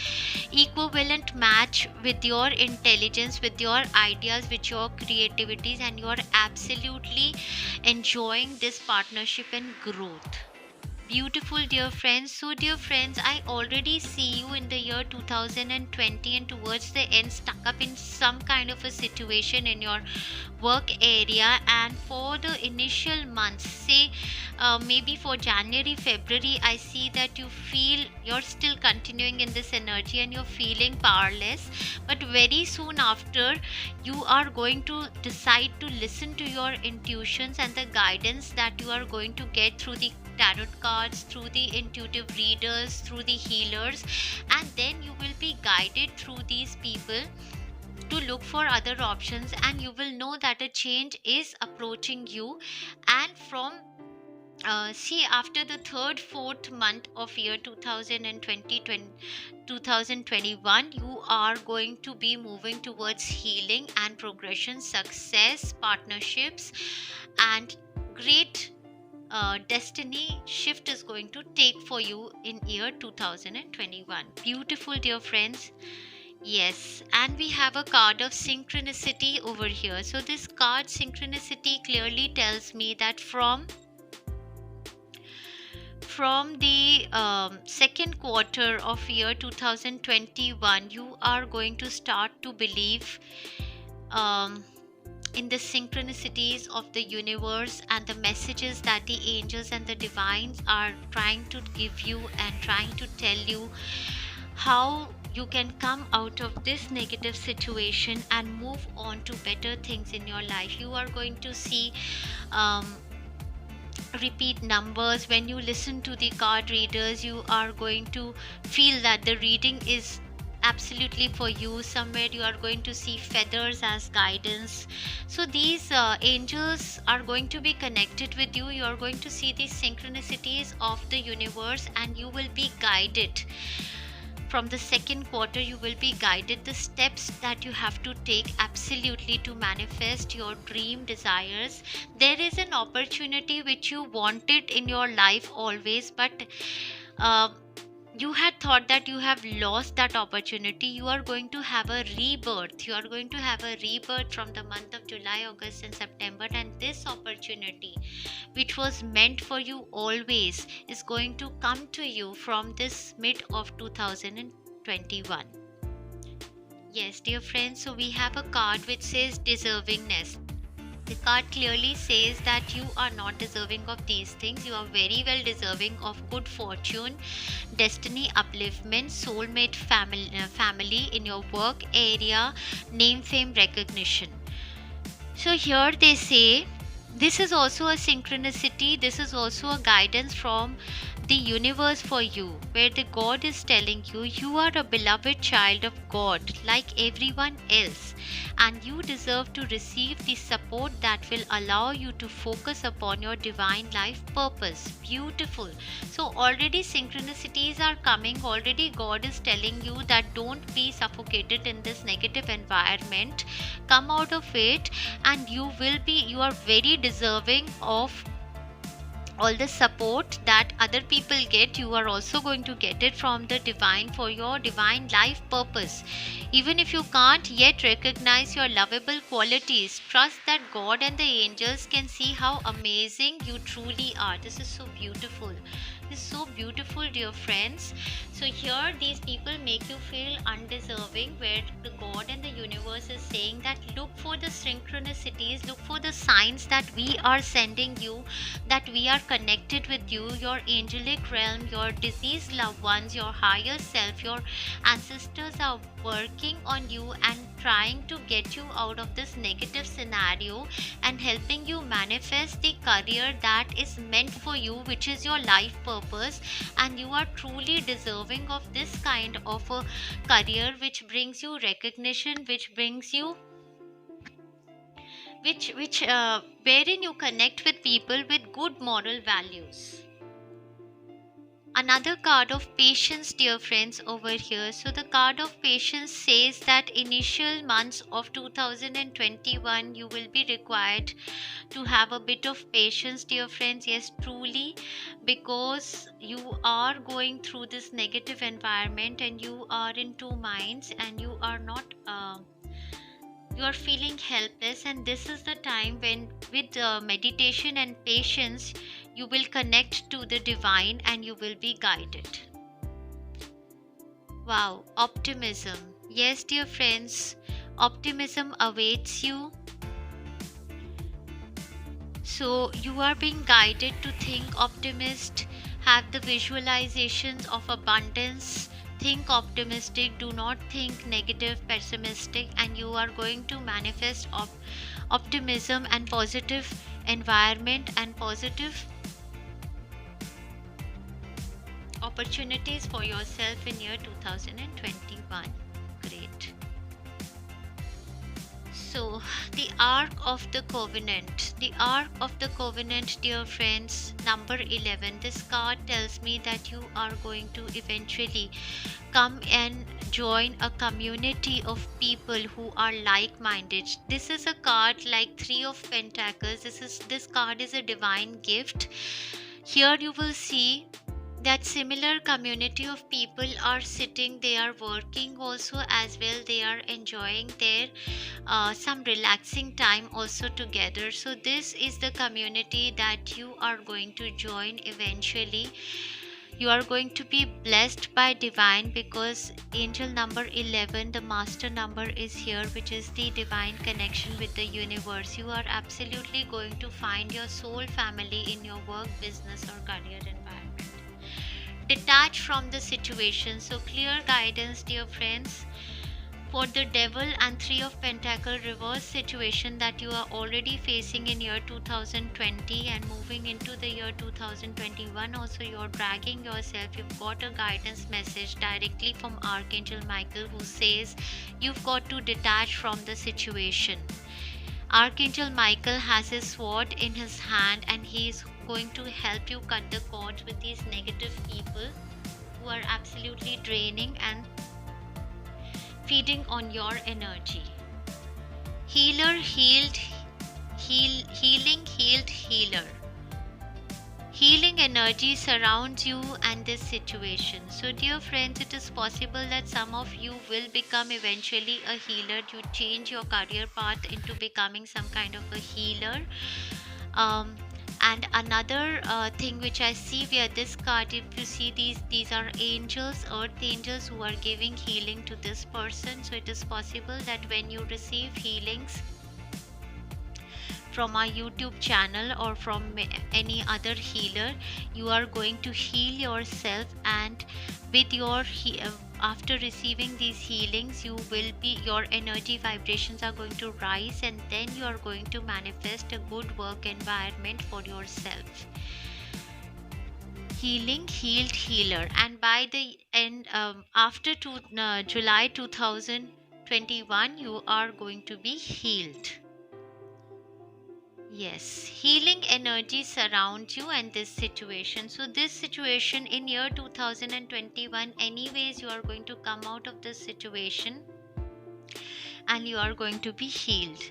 equivalent match with your intelligence, with your ideas, with your creativities, and you are absolutely enjoying this partnership and growth. Beautiful, dear friends. So, dear friends, I already see you in the year 2020 and towards the end stuck up in some kind of a situation in your work area. And for the initial months, say maybe for January, February, I see that you feel you're still continuing in this energy and you're feeling powerless. But very soon after, you are going to decide to listen to your intuitions and the guidance that you are going to get through the tarot cards, through the intuitive readers, through the healers, and then you will be guided through these people to look for other options, and you will know that a change is approaching you. And from see, after the third, fourth month of year 2020, 2021, you are going to be moving towards healing and progression, success, partnerships, and great destiny shift is going to take for you in year 2021. Beautiful, dear friends. Yes, and we have a card of synchronicity over here. So this card synchronicity clearly tells me that from the second quarter of year 2021, you are going to start to believe in the synchronicities of the universe and the messages that the angels and the divines are trying to give you and trying to tell you how you can come out of this negative situation and move on to better things in your life. You are going to see repeat numbers. When you listen to the card readers, you are going to feel that the reading is absolutely for you. Somewhere you are going to see feathers as guidance. So these angels are going to be connected with you. You are going to see these synchronicities of the universe, and you will be guided. From the second quarter, you will be guided the steps that you have to take absolutely to manifest your dream desires. There is an opportunity which you wanted in your life always, but uh, you had thought that you have lost that opportunity. You are going to have a rebirth. You are going to have a rebirth from the month of July, August, and September. And this opportunity, which was meant for you always, is going to come to you from this mid of 2021. Yes, dear friends, so we have a card which says deservingness. The card clearly says that you are not deserving of these things. You are very well deserving of good fortune, destiny upliftment, soulmate family in your work area, name, fame, recognition. So here they say this is also a synchronicity, this is also a guidance from the universe for you, where the God is telling you you are a beloved child of God like everyone else, and you deserve to receive the support that will allow you to focus upon your divine life purpose. Beautiful. So already synchronicities are coming. Already God is telling you that don't be suffocated in this negative environment. Come out of it, and you are very deserving of all the support that other people get. You are also going to get it from the divine for your divine life purpose. Even if you can't yet recognize your lovable qualities, trust that God and the angels can see how amazing you truly are. This is so beautiful. This is so beautiful, dear friends. So here these people make you feel undeserving, where the God and the universe is saying that look for the synchronicities, look for the signs that we are sending you, that we are connected with you, your angelic realm, your deceased loved ones, your higher self, your ancestors are working on you and trying to get you out of this negative scenario and helping you manifest the career that is meant for you, which is your life purpose. And you are truly deserving of this kind of a career which brings you recognition, which brings you which wherein you connect with people with good moral values. Another card of patience, dear friends, over here. So the card of patience says that initial months of 2021 you will be required to have a bit of patience, dear friends. Yes, truly, because you are going through this negative environment and you are in two minds, and you are not you are feeling helpless. And this is the time when with meditation and patience you will connect to the divine and you will be guided. Wow, optimism. Yes, dear friends, optimism awaits you. So you are being guided to think optimist, have the visualizations of abundance. Think optimistic, do not think negative, pessimistic, and you are going to manifest optimism and positive environment and positive opportunities for yourself in year 2021. Great. So, the Ark of the Covenant. The Ark of the Covenant, dear friends, number 11. This card tells me that you are going to eventually come and join a community of people who are like minded. This is a card like Three of Pentacles. This card is a divine gift. Here you will see that similar community of people are sitting, they are working also as well, they are enjoying their some relaxing time also together. So this is the community that you are going to join eventually. You are going to be blessed by divine, because angel number 11, the master number, is here, which is the divine connection with the universe. You are absolutely going to find your soul family in your work, business or career environment. Detach from the situation. So clear guidance, dear friends. For the devil and three of pentacle reverse situation that you are already facing in year 2020 and moving into the year 2021, also you're dragging yourself. You've got a guidance message directly from Archangel Michael, who says you've got to detach from the situation. Archangel Michael has his sword in his hand, and he is going to help you cut the cords with these negative people who are absolutely draining and feeding on your energy. Healer healed, healing healed healer. Healing energy surrounds you and this situation. So dear friends, it is possible that some of you will become eventually a healer. You change your career path into becoming some kind of a healer. And another thing which I see via this card, if you see these are angels, earth angels, who are giving healing to this person. So it is possible that when you receive healings from our YouTube channel or from any other healer, you are going to heal yourself, and with your after receiving these healings, your energy vibrations are going to rise, and then you are going to manifest a good work environment for yourself. Healing healed healer, and by the end after July 2021, you are going to be healed. Yes, healing energy surrounds you and this situation. So this situation in year 2021, anyways, you are going to come out of this situation and you are going to be healed.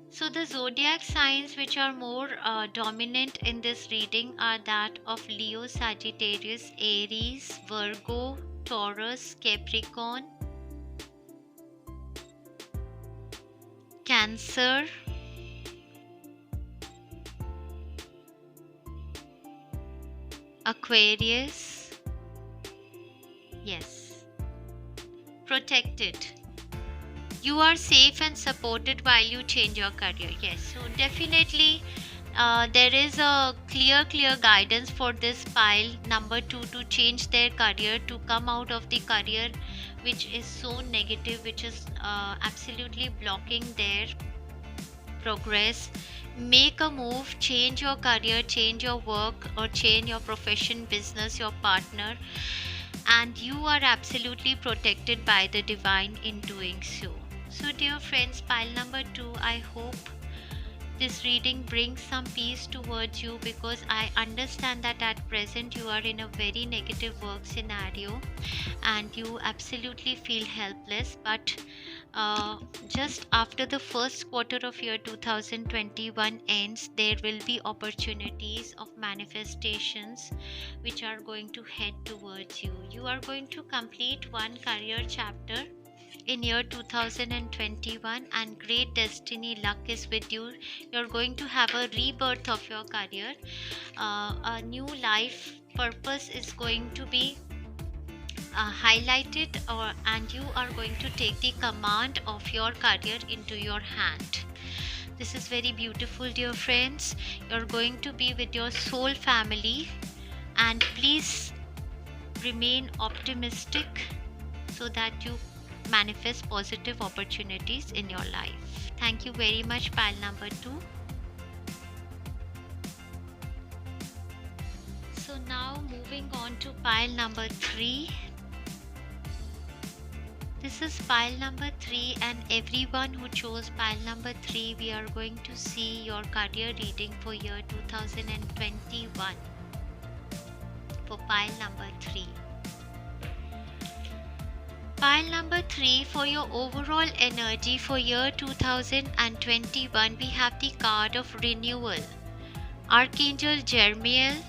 So the zodiac signs which are more dominant in this reading are that of Leo, Sagittarius, Aries, Virgo, Taurus, Capricorn, Cancer, Aquarius. Yes. Protected. You are safe and supported while you change your career. Yes. So definitely there is a clear guidance for this pile number 2 to change their career, to come out of the career which is so negative, which is absolutely blocking their progress. Make a move, change your career, change your work, or change your profession, business, your partner, and you are absolutely protected by the divine in doing so. So dear friends, pile number 2, I hope this reading brings some peace towards you, because I understand that at present you are in a very negative work scenario and you absolutely feel helpless. But just after the first quarter of year 2021 ends, there will be opportunities of manifestations which are going to head towards you. You are going to complete one career chapter in year 2021, and great destiny luck is with you. You're going to have a rebirth of your career. A new life purpose is going to be highlighted, and you are going to take the command of your career into your hand. This is very beautiful, dear friends. You're going to be with your soul family, and please remain optimistic so that you manifest positive opportunities in your life. Thank you very much, pile number 2. So now moving on to pile number 3. This is pile number 3, and everyone who chose pile number 3, we are going to see your career reading for year 2021 for pile number 3. Pile number 3, for your overall energy for year 2021, we have the card of renewal. Archangel Jeremiel,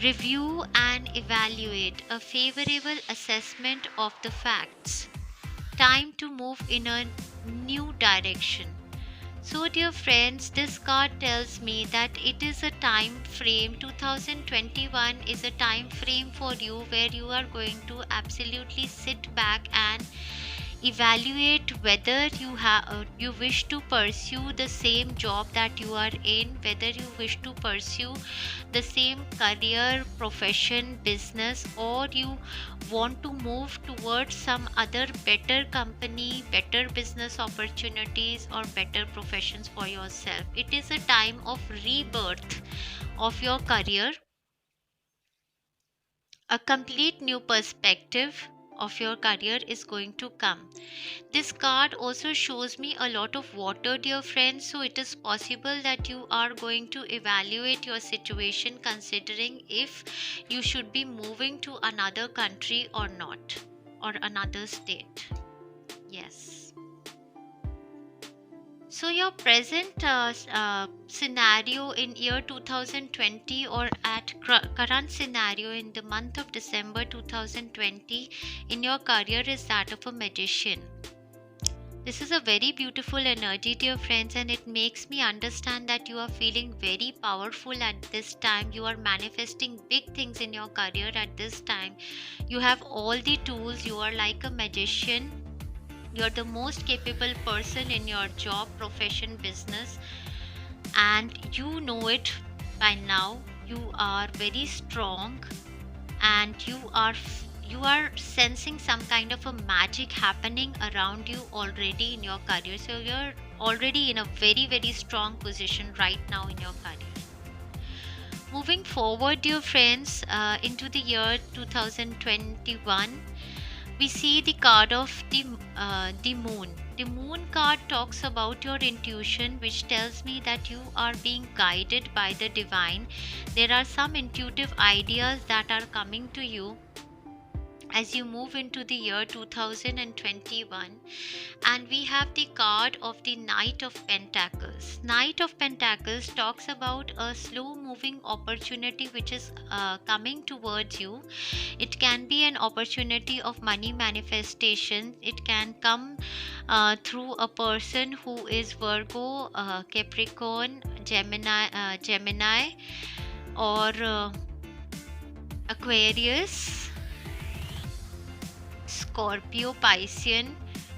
review and evaluate, a favorable assessment of the facts. Time to move in a new direction. So dear friends, this card tells me that it is a time frame, 2021 is a time frame for you where you are going to absolutely sit back and Evaluate whether you wish to pursue the same job that you are in, whether you wish to pursue the same career, profession, business, or you want to move towards some other better company, better business opportunities, or better professions for yourself. It is a time of rebirth of your career, a complete new perspective of your career is going to come. This card also shows me a lot of water, dear friends, so it is possible that you are going to evaluate your situation considering if you should be moving to another country or not, or another state. Yes. So your present scenario in year 2020, or at current scenario in the month of December 2020 in your career, is that of a magician. This is a very beautiful energy, dear friends, and it makes me understand that you are feeling very powerful at this time. You are manifesting big things in your career at this time. You have all the tools. You are like a magician. You're the most capable person in your job, profession, business, and you know it by now. You are very strong, and you are sensing some kind of a magic happening around you already in your career. So you're already in a very strong position right now in your career. Moving forward, dear friends, into the year 2021, we see the card of the moon. The moon card talks about your intuition, which tells me that you are being guided by the divine. There are some intuitive ideas that are coming to you as you move into the year 2021. And we have the card of the Knight of Pentacles. Knight of Pentacles talks about a slow moving opportunity which is coming towards you. It can be an opportunity of money manifestation. It can come through a person who is Virgo, Capricorn, Gemini, or Aquarius, Scorpio, Piscean,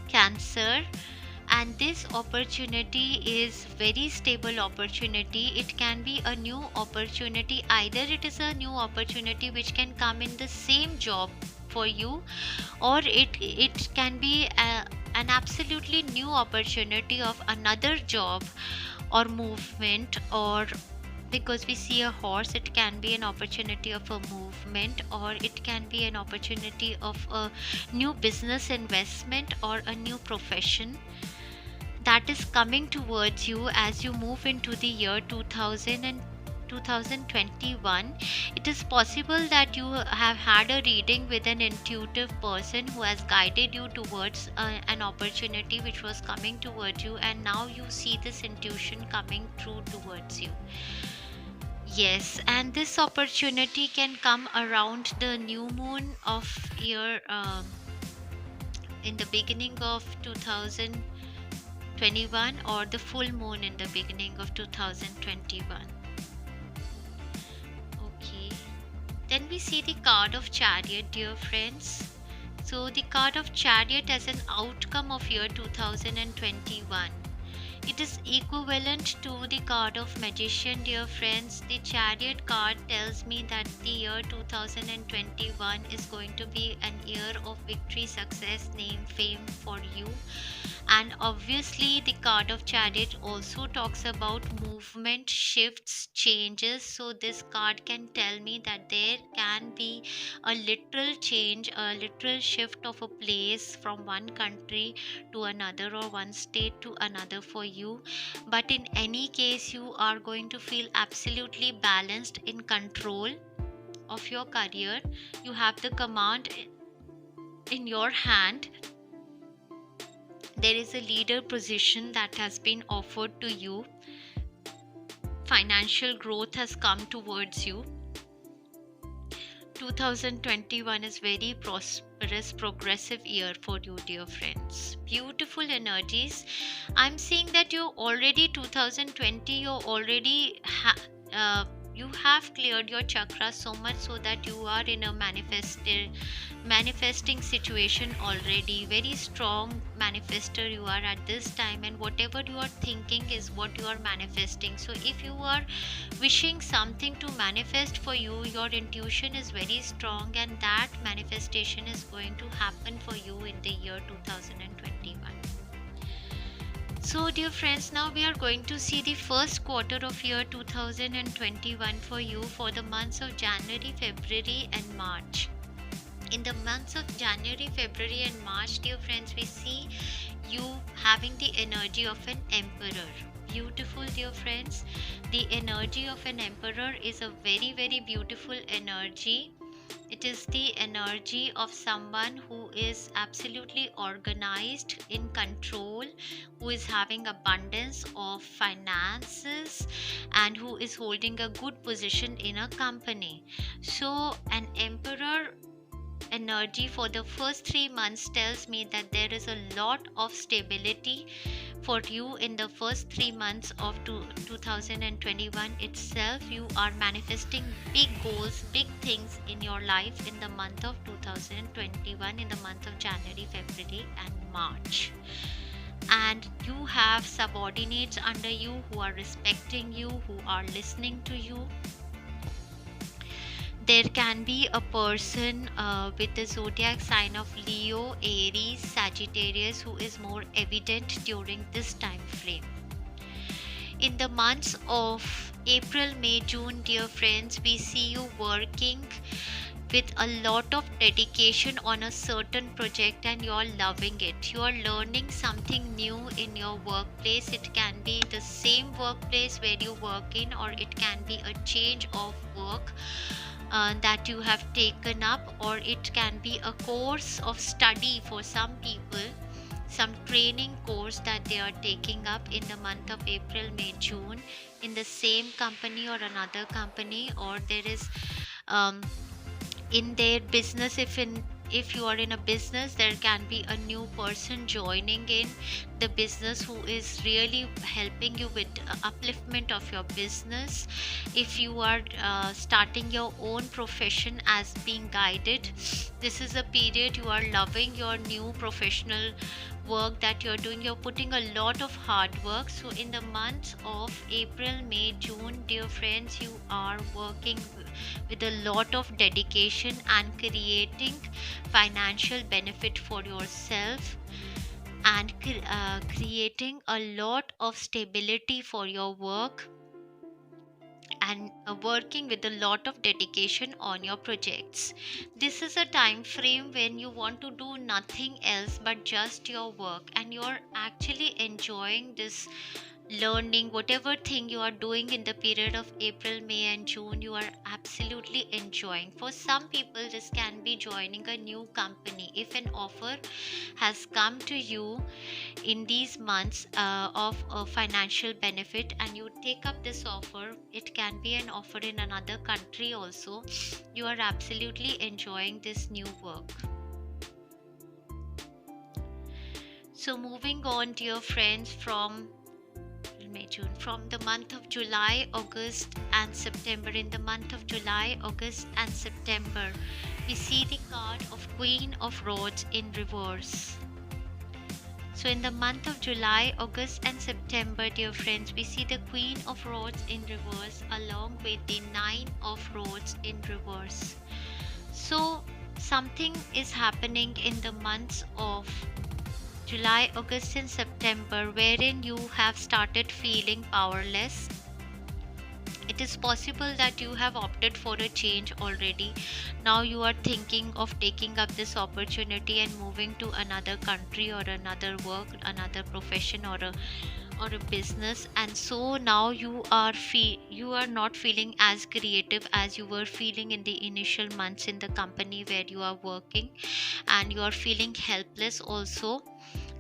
Cancer. And this opportunity is very stable opportunity. It can be a new opportunity. Either it is a new opportunity which can come in the same job for you, or it can be an absolutely new opportunity of another job or movement. Or because we see a horse, it can be an opportunity of a movement, or it can be an opportunity of a new business investment or a new profession that is coming towards you as you move into the year 2021. It is possible that you have had a reading with an intuitive person who has guided you towards an opportunity which was coming towards you, and now you see this intuition coming through towards you. Yes, and this opportunity can come around the new moon of year in the beginning of 2021, or the full moon in the beginning of 2021. Okay, then we see the card of Chariot, dear friends. So the card of Chariot as an outcome of year 2021. It is equivalent to the card of Magician, dear friends. The Chariot card tells me that the year 2021 is going to be an year of victory, success, name, fame for you. And obviously, the card of Chariot also talks about movement, shifts, changes. So, this card can tell me that there can be a literal change, a literal shift of a place from one country to another, or one state to another for you. But in any case, you are going to feel absolutely balanced, in control of your career. You have the command in your hand. There is a leader position that has been offered to you. Financial growth has come towards you. 2021 is very prosperous, progressive year for you, dear friends. Beautiful energies. I'm seeing that you already 2020, you already you have cleared your chakras so much so that you are in a manifesting situation already. Very strong manifester you are at this time, and whatever you are thinking is what you are manifesting. So if you are wishing something to manifest for you, your intuition is very strong, and that manifestation is going to happen for you in the year 2021. So, dear friends, now we are going to see the first quarter of year 2021 for you for the months of January, February, and March. In the months of January, February, and March, dear friends, we see you having the energy of an emperor. Beautiful, dear friends. The energy of an emperor is a very, very beautiful energy. It is the energy of someone who is absolutely organized, in control, who is having abundance of finances, and who is holding a good position in a company. So, an emperor energy for the first 3 months tells me that there is a lot of stability for you in the first 3 months of 2021 itself. You are manifesting big goals, big things in your life in the month of 2021, in the month of January, February, and March. And you have subordinates under you who are respecting you, who are listening to you. There can be a person with the zodiac sign of Leo, Aries, Sagittarius who is more evident during this time frame. In the months of April, May, June, dear friends, we see you working with a lot of dedication on a certain project, and you are loving it. You are learning something new in your workplace. It can be the same workplace where you work in, or it can be a change of work that you have taken up, or it can be a course of study for some people, some training course that they are taking up in the month of April, May, June, in the same company or another company. Or there is in their business, if you are in a business, there can be a new person joining in the business who is really helping you with upliftment of your business. If you are starting your own profession as being guided, this is a period you are loving your new professional work that you're doing. You're putting a lot of hard work. So in the months of April, May, June, dear friends, you are working with a lot of dedication and creating financial benefit for yourself, and creating a lot of stability for your work, and working with a lot of dedication on your projects. This is a time frame when you want to do nothing else but just your work, and you're actually enjoying this learning. Whatever thing you are doing in the period of April, May, and June, you are absolutely enjoying. For some people, this can be joining a new company. If an offer has come to you in these months of a financial benefit, and you take up this offer, it can be an offer in another country also, you are absolutely enjoying this new work. So moving on, dear friends, from May, June, from the month of July, August, and September. In the month of July, August, and September, we see the card of Queen of Rods in reverse. So in the month of July, August, and September, dear friends, we see the Queen of Rods in reverse along with the Nine of Rods in reverse. So something is happening in the months of July, August, and September wherein you have started feeling powerless. It is possible that you have opted for a change already. Now you are thinking of taking up this opportunity and moving to another country or another work, another profession, or a business. And so now you are not feeling as creative as you were feeling in the initial months in the company where you are working, and you are feeling helpless also.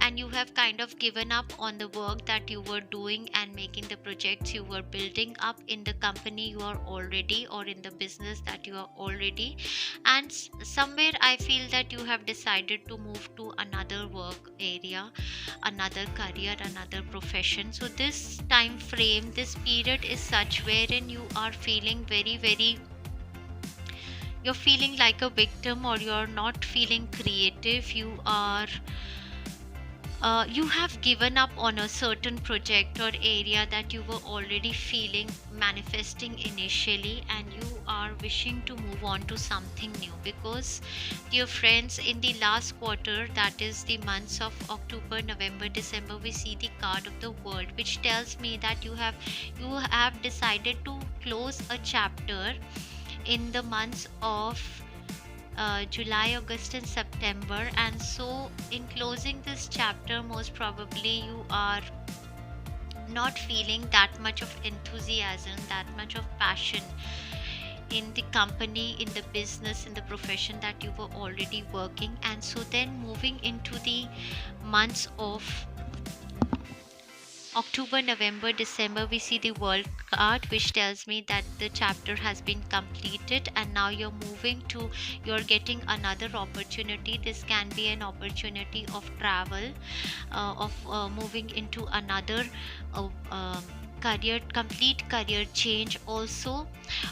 and you have kind of given up on the work that you were doing and making the projects you were building up in the company you are already, or in the business that you are already. And somewhere I feel that you have decided to move to another work area, another career, another profession. So this time frame, this period is such wherein you are feeling very, you're feeling like a victim, or you're not feeling creative. You have given up on a certain project or area that you were already feeling manifesting initially, and you are wishing to move on to something new. Because, dear friends, in the last quarter, that is the months of October, November, December, we see the card of the world, which tells me that you have decided to close a chapter in the months of July, August, and September. And so, in closing this chapter, most probably you are not feeling that much of enthusiasm, that much of passion in the company, in the business, in the profession that you were already working. And so, then moving into the months of October, November, December, we see the world card, which tells me that the chapter has been completed, and now you're getting another opportunity. This can be an opportunity of travel, of moving into another complete career change also,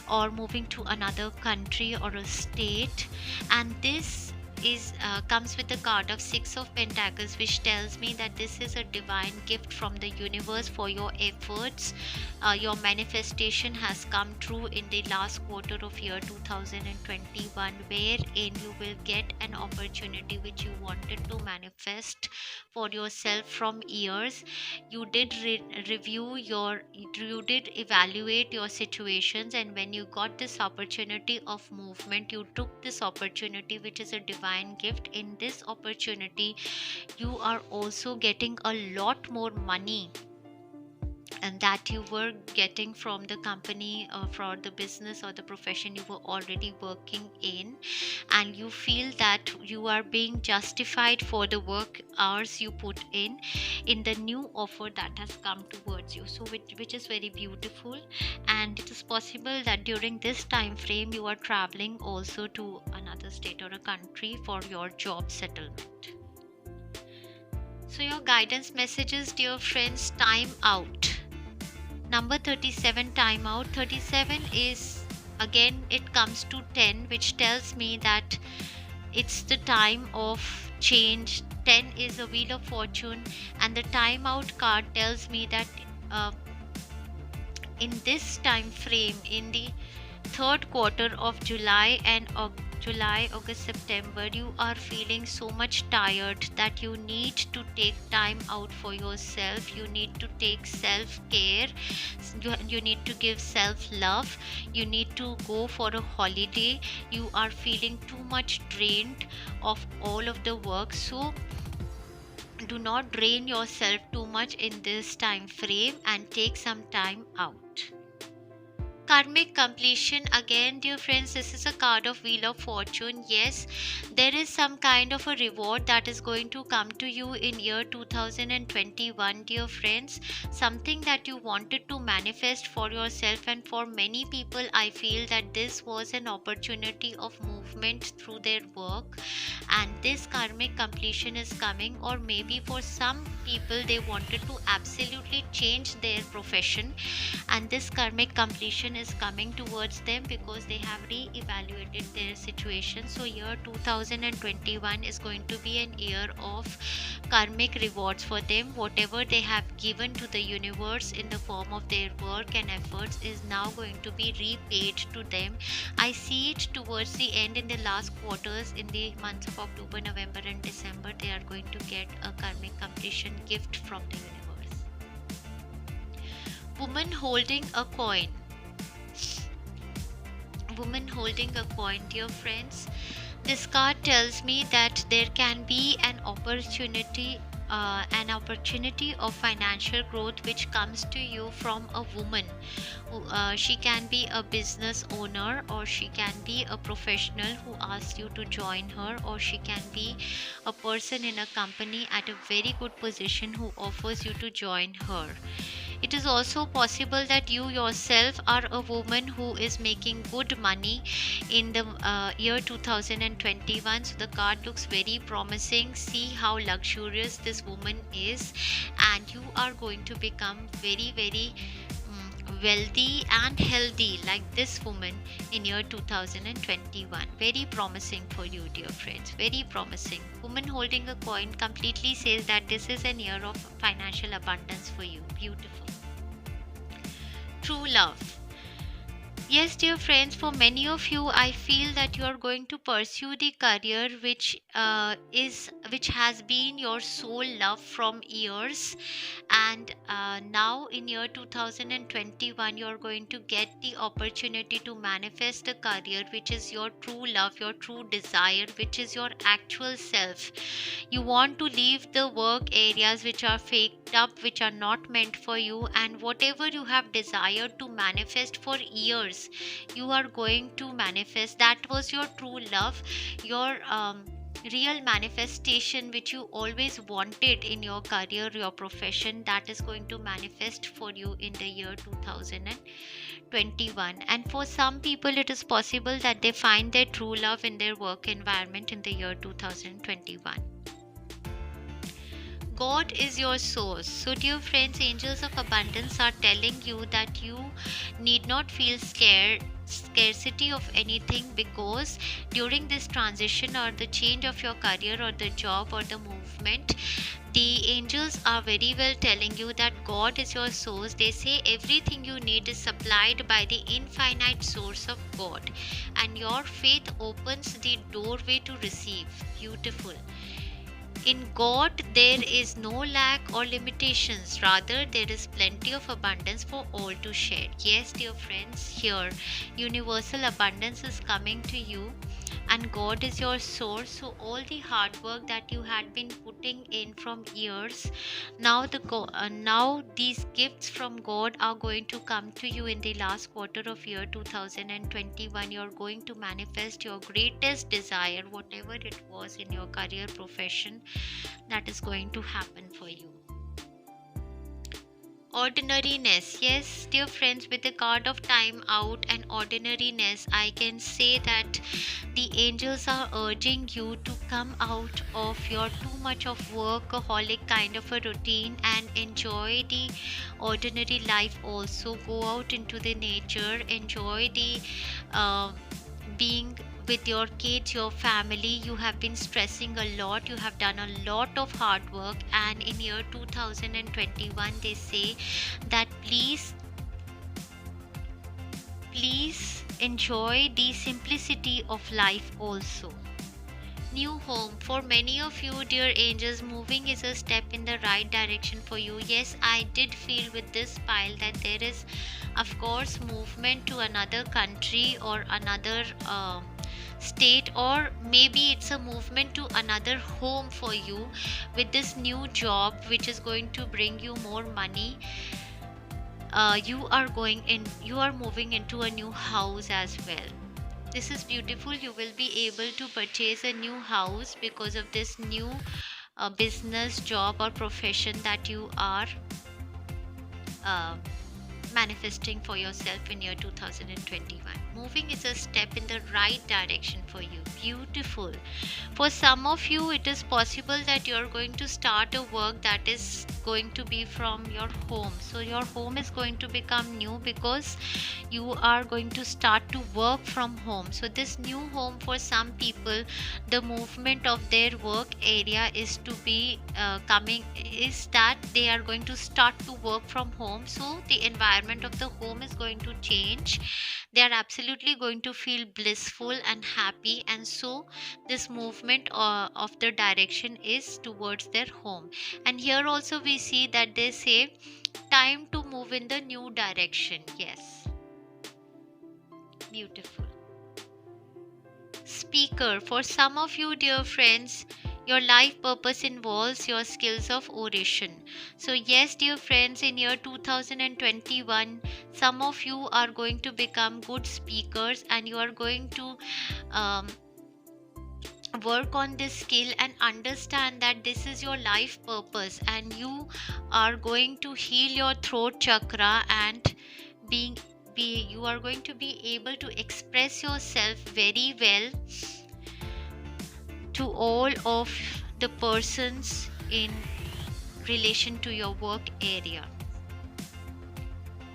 or moving to another country or a state. And this is comes with the card of Six of Pentacles, which tells me that this is a divine gift from the universe for your efforts. Your manifestation has come true in the last quarter of year 2021, wherein you will get an opportunity which you wanted to manifest for yourself from years. You did you did evaluate your situations, and when you got this opportunity of movement, you took this opportunity, which is a divine gift. In this opportunity, you are also getting a lot more money and that you were getting from the company, for the business or the profession you were already working in. And you feel that you are being justified for the work hours you put in the new offer that has come towards you, so which is very beautiful. And it is possible that during this time frame you are traveling also to another state or a country for your job settlement. So your guidance messages, dear friends: time out. Number 37, time out. 37 is, again, it comes to 10, which tells me that it's the time of change. 10 is a wheel of fortune, and the time out card tells me that uh, in this time frame, in the third quarter of July, August, September, you are feeling so much tired that you need to take time out for yourself. You need to take self care. You need to give self love. You need to go for a holiday. You are feeling too much drained of all of the work. So, do not drain yourself too much in this time frame and take some time out. Karmic completion, again, dear friends, this is a card of wheel of fortune. Yes, there is some kind of a reward that is going to come to you in year 2021, dear friends. Something that you wanted to manifest for yourself, and for many people I feel that this was an opportunity of movement through their work, and this karmic completion is coming. Or maybe for some people, they wanted to absolutely change their profession, and this karmic completion is coming towards them because they have re-evaluated their situation. So year 2021 is going to be an year of karmic rewards for them. Whatever they have given to the universe in the form of their work and efforts is now going to be repaid to them. I see it towards the end, in the last quarters, in the months of October, November, and December. They are going to get a karmic completion gift from the universe. Woman holding a coin. Woman holding a coin, dear friends. This card tells me that there can be an opportunity an opportunity of financial growth which comes to you from a woman. She can be a business owner, or she can be a professional who asks you to join her, or she can be a person in a company at a very good position who offers you to join her. It is also possible that you yourself are a woman who is making good money in the year 2021. So the card looks very promising. See how luxurious this woman is, and you are going to become very, very wealthy and healthy like this woman in year 2021. Very promising for you, dear friends. Very promising. Woman holding a coin completely says that this is an year of financial abundance for you. Beautiful. True love. Yes, dear friends, for many of you, I feel that you are going to pursue the career which has been your sole love from years, and now in year 2021, you are going to get the opportunity to manifest a career which is your true love, your true desire, which is your actual self. You want to leave the work areas which are faked up, which are not meant for you, and whatever you have desired to manifest for years, you are going to manifest. That was your true love, your real manifestation which you always wanted in your career, your profession, that is going to manifest for you in the year 2021. And for some people, it is possible that they find their true love in their work environment in the year 2021. God is your source. So, dear friends, angels of abundance are telling you that you need not feel scarcity of anything, because during this transition or the change of your career or the job or the movement, the angels are very well telling you that God is your source. They say everything you need is supplied by the infinite source of God, and your faith opens the doorway to receive. Beautiful. In God, there is no lack or limitations. Rather, there is plenty of abundance for all to share. Yes, dear friends, here universal abundance is coming to you, and God is your source. So, all the hard work that you had been putting in from years, now these gifts from God are going to come to you in the last quarter of year 2021. You're going to manifest your greatest desire, whatever it was in your career, profession, that is going to happen for you. Ordinariness. Yes, dear friends, with the card of time out and ordinariness, I can say that the angels are urging you to come out of your too much of workaholic kind of a routine and enjoy the ordinary life also. Go out into the nature, enjoy the being with your kids, your family. You have been stressing a lot, you have done a lot of hard work, and in year 2021 they say that please enjoy the simplicity of life also. New home. For many of you, dear angels, moving is a step in the right direction for you. Yes, I did feel with this pile that there is, of course, movement to another country or another state, or maybe it's a movement to another home for you with this new job which is going to bring you more money. You are moving into a new house as well. This is beautiful. You will be able to purchase a new house because of this new business, job, or profession that you are uh, manifesting for yourself in year 2021. Moving is a step in the right direction for you. Beautiful. For some of you, it is possible that you're going to start a work that is going to be from your home. So your home is going to become new because you are going to start to work from home. So this new home, for some people, the movement of their work area is to be coming is that they are going to start to work from home. So the environment of the home is going to change. They are absolutely going to feel blissful and happy, and so this movement of the direction is towards their home. And here also we see that they say time to move in the new direction. Yes, beautiful. Speaker. For some of you, dear friends, Your life purpose involves your skills of oration. So, yes, dear friends, in year 2021, some of you are going to become good speakers and you are going to um, work on this skill and understand that this is your life purpose, and you are going to heal your throat chakra and being be you are going to be able to express yourself very well to all of the persons in relation to your work area.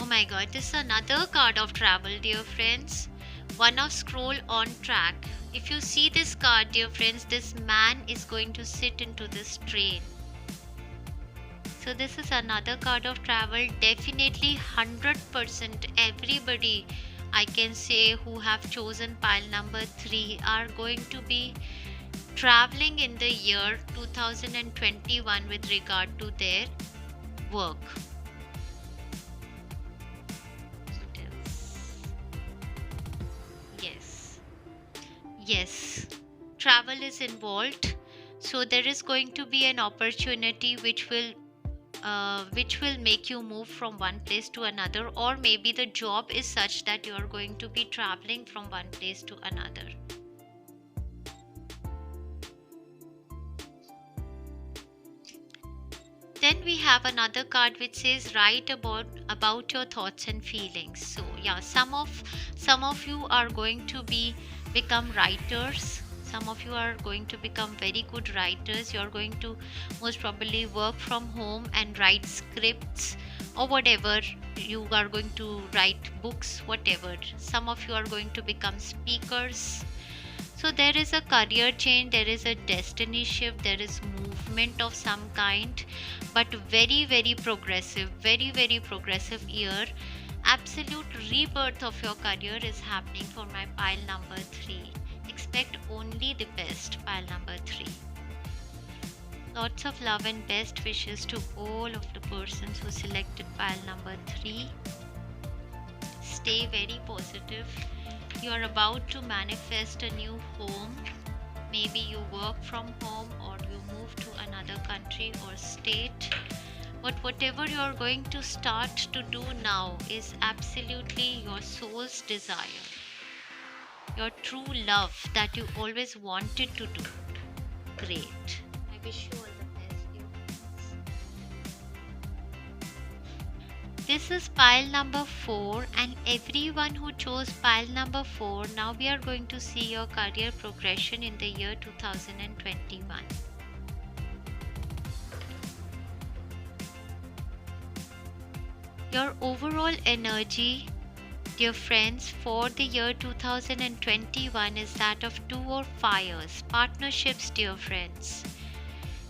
Oh my god, this is another card of travel, dear friends. One of scroll on track. If you see this card, dear friends, this man is going to sit into this train. So this is another card of travel. Definitely 100% everybody, I can say, who have chosen pile number 3 are going to be traveling in the year 2021 with regard to their work. Yes, yes, travel is involved. So there is going to be an opportunity which will make you move from one place to another, or maybe the job is such that you are going to be traveling from one place to another. Then we have another card which says write about your thoughts and feelings. So yeah, some of you are going to become writers. Some of you are going to become very good writers. You are going to most probably work from home and write scripts or whatever. You are going to write books, whatever. Some of you are going to become speakers. So there is a career change, there is a destiny shift, there is movement of some kind, but very very progressive year. Absolute rebirth of your career is happening for my pile number 3. Expect only the best, pile number 3. Lots of love and best wishes to all of the persons who selected pile number 3. Stay very positive. You are about to manifest a new home. Maybe you work from home or you move to another country or state. But whatever you are going to start to do now is absolutely your soul's desire, your true love that you always wanted to do. Great. I wish you all the best, dear friends. This is pile number 4, and everyone who chose pile number 4, now we are going to see your career progression in the year 2021. Your overall energy, dear friends, for the year 2021 is that of 2 of fires, partnerships, dear friends.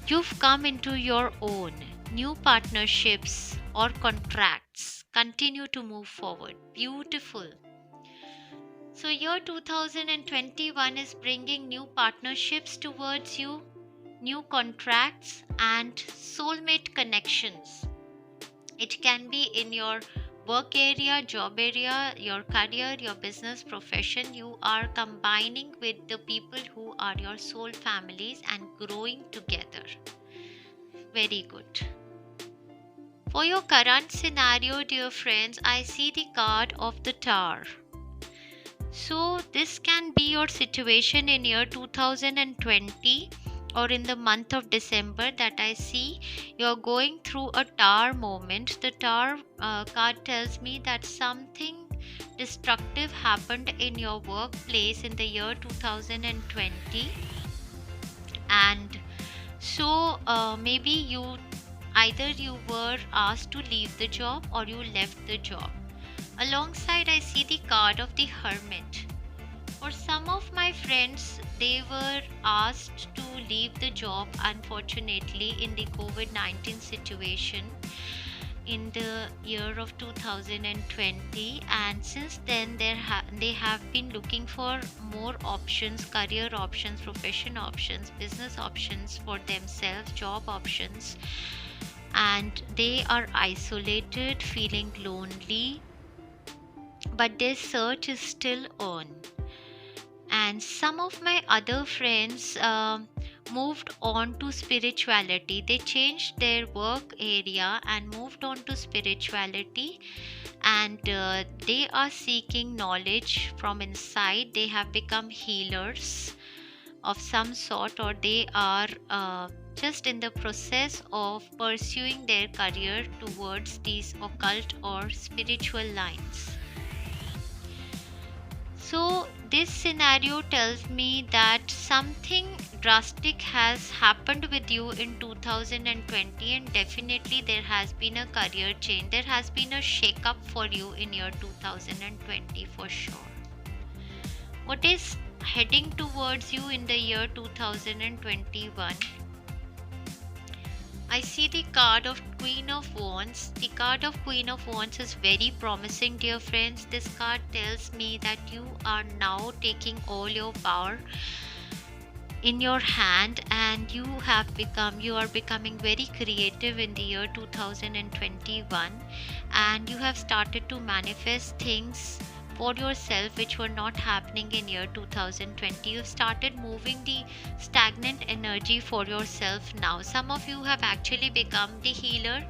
You've come into your own. New partnerships or contracts continue to move forward. Beautiful. So, year 2021 is bringing new partnerships towards you, new contracts, and soulmate connections. It can be in your work area, job area, your career, your business, profession. You are combining with the people who are your soul families and growing together. Very good. For your current scenario, dear friends, I see the card of the Tower. So this can be your situation in year 2020 or in the month of December that I see you're going through a Tower moment. The Tower card tells me that something destructive happened in your workplace in the year 2020, and so maybe either you were asked to leave the job or you left the job. Alongside, I see the card of the Hermit. For some of my friends, they were asked to leave the job, unfortunately, in the COVID-19 situation in the year of 2020, and since then they have been looking for more options, career options, profession options, business options for themselves, job options, and they are isolated, feeling lonely, but their search is still on. And some of my other friends moved on to spirituality. They changed their work area and moved on to spirituality, and they are seeking knowledge from inside. They have become healers of some sort, or they are just in the process of pursuing their career towards these occult or spiritual lines. So, this scenario tells me that something drastic has happened with you in 2020, and definitely there has been a career change. There has been a shake up for you in year 2020 for sure. What is heading towards you in the year 2021? I see the card of Queen of Wands. The card of Queen of Wands is very promising, dear friends. This card tells me that you are now taking all your power in your hand, and you are becoming very creative in the year 2021, and you have started to manifest things for yourself which were not happening in year 2020. You've started moving the stagnant energy for yourself now. Some of you have actually become the healer,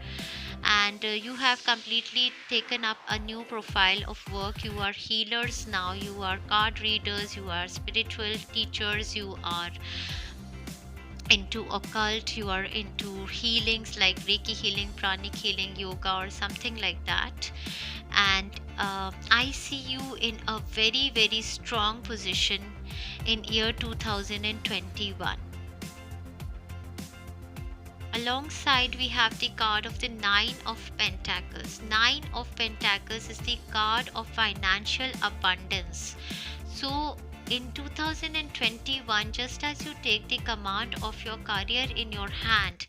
and you have completely taken up a new profile of work. You are healers now, you are card readers, you are spiritual teachers, you are into occult, you are into healings like Reiki healing, pranic healing, yoga, or something like that. And I see you in a very, very strong position in year 2021. Alongside, we have the card of the Nine of Pentacles. Nine of Pentacles is the card of financial abundance. So in 2021, just as you take the command of your career in your hand,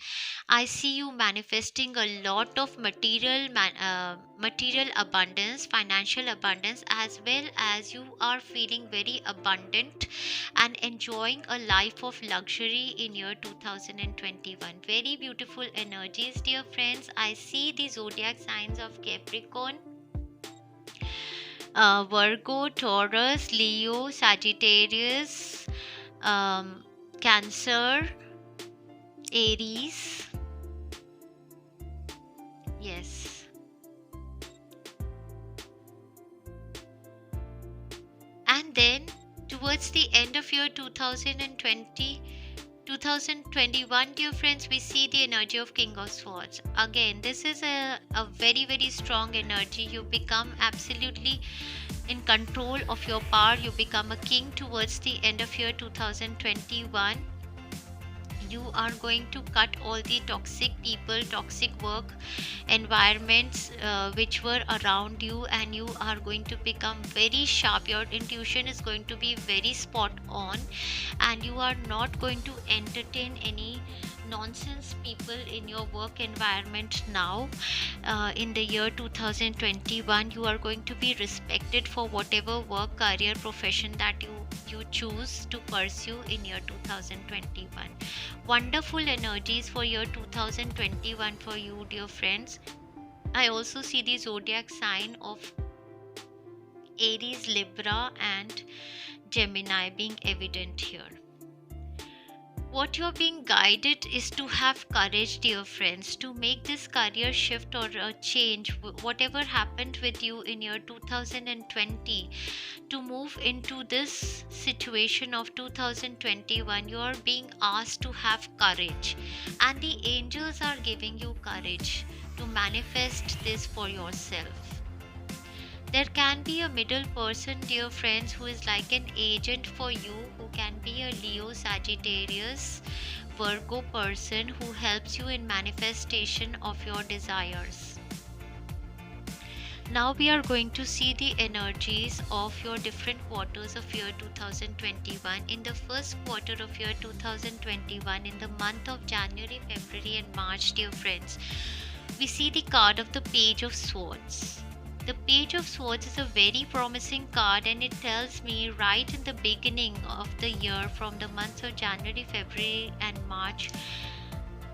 I see you manifesting a lot of material abundance, financial abundance, as well as you are feeling very abundant and enjoying a life of luxury in year 2021. Very beautiful energies, dear friends. I see the zodiac signs of Capricorn, Virgo, Taurus, Leo, Sagittarius, Cancer, Aries. Yes. And then towards the end of year 2021, dear friends, we see the energy of King of Swords. Again, this is a very, very strong energy. You become absolutely in control of your power. You become a king towards the end of year 2021. You are going to cut all the toxic people, toxic work environments which were around you, and you are going to become very sharp. Your intuition is going to be very spot on, and you are not going to entertain any nonsense people in your work environment now. In the year 2021, you are going to be respected for whatever work, career, profession that you choose to pursue in year 2021. Wonderful energies for year 2021 for you, dear friends. I also see the zodiac sign of Aries, Libra, and Gemini being evident here. What you're being guided is to have courage, dear friends, to make this career shift or a change, whatever happened with you in year 2020, to move into this situation of 2021. You are being asked to have courage, and the angels are giving you courage to manifest this for yourself. There can be a middle person, dear friends, who is like an agent for you, who can be a Leo, Sagittarius, Virgo person who helps you in manifestation of your desires. Now we are going to see the energies of your different quarters of year 2021. In the first quarter of year 2021, in the month of January, February and March, dear friends, we see the card of the Page of Swords. The Page of Swords is a very promising card, and it tells me right in the beginning of the year, from the months of January, February and March,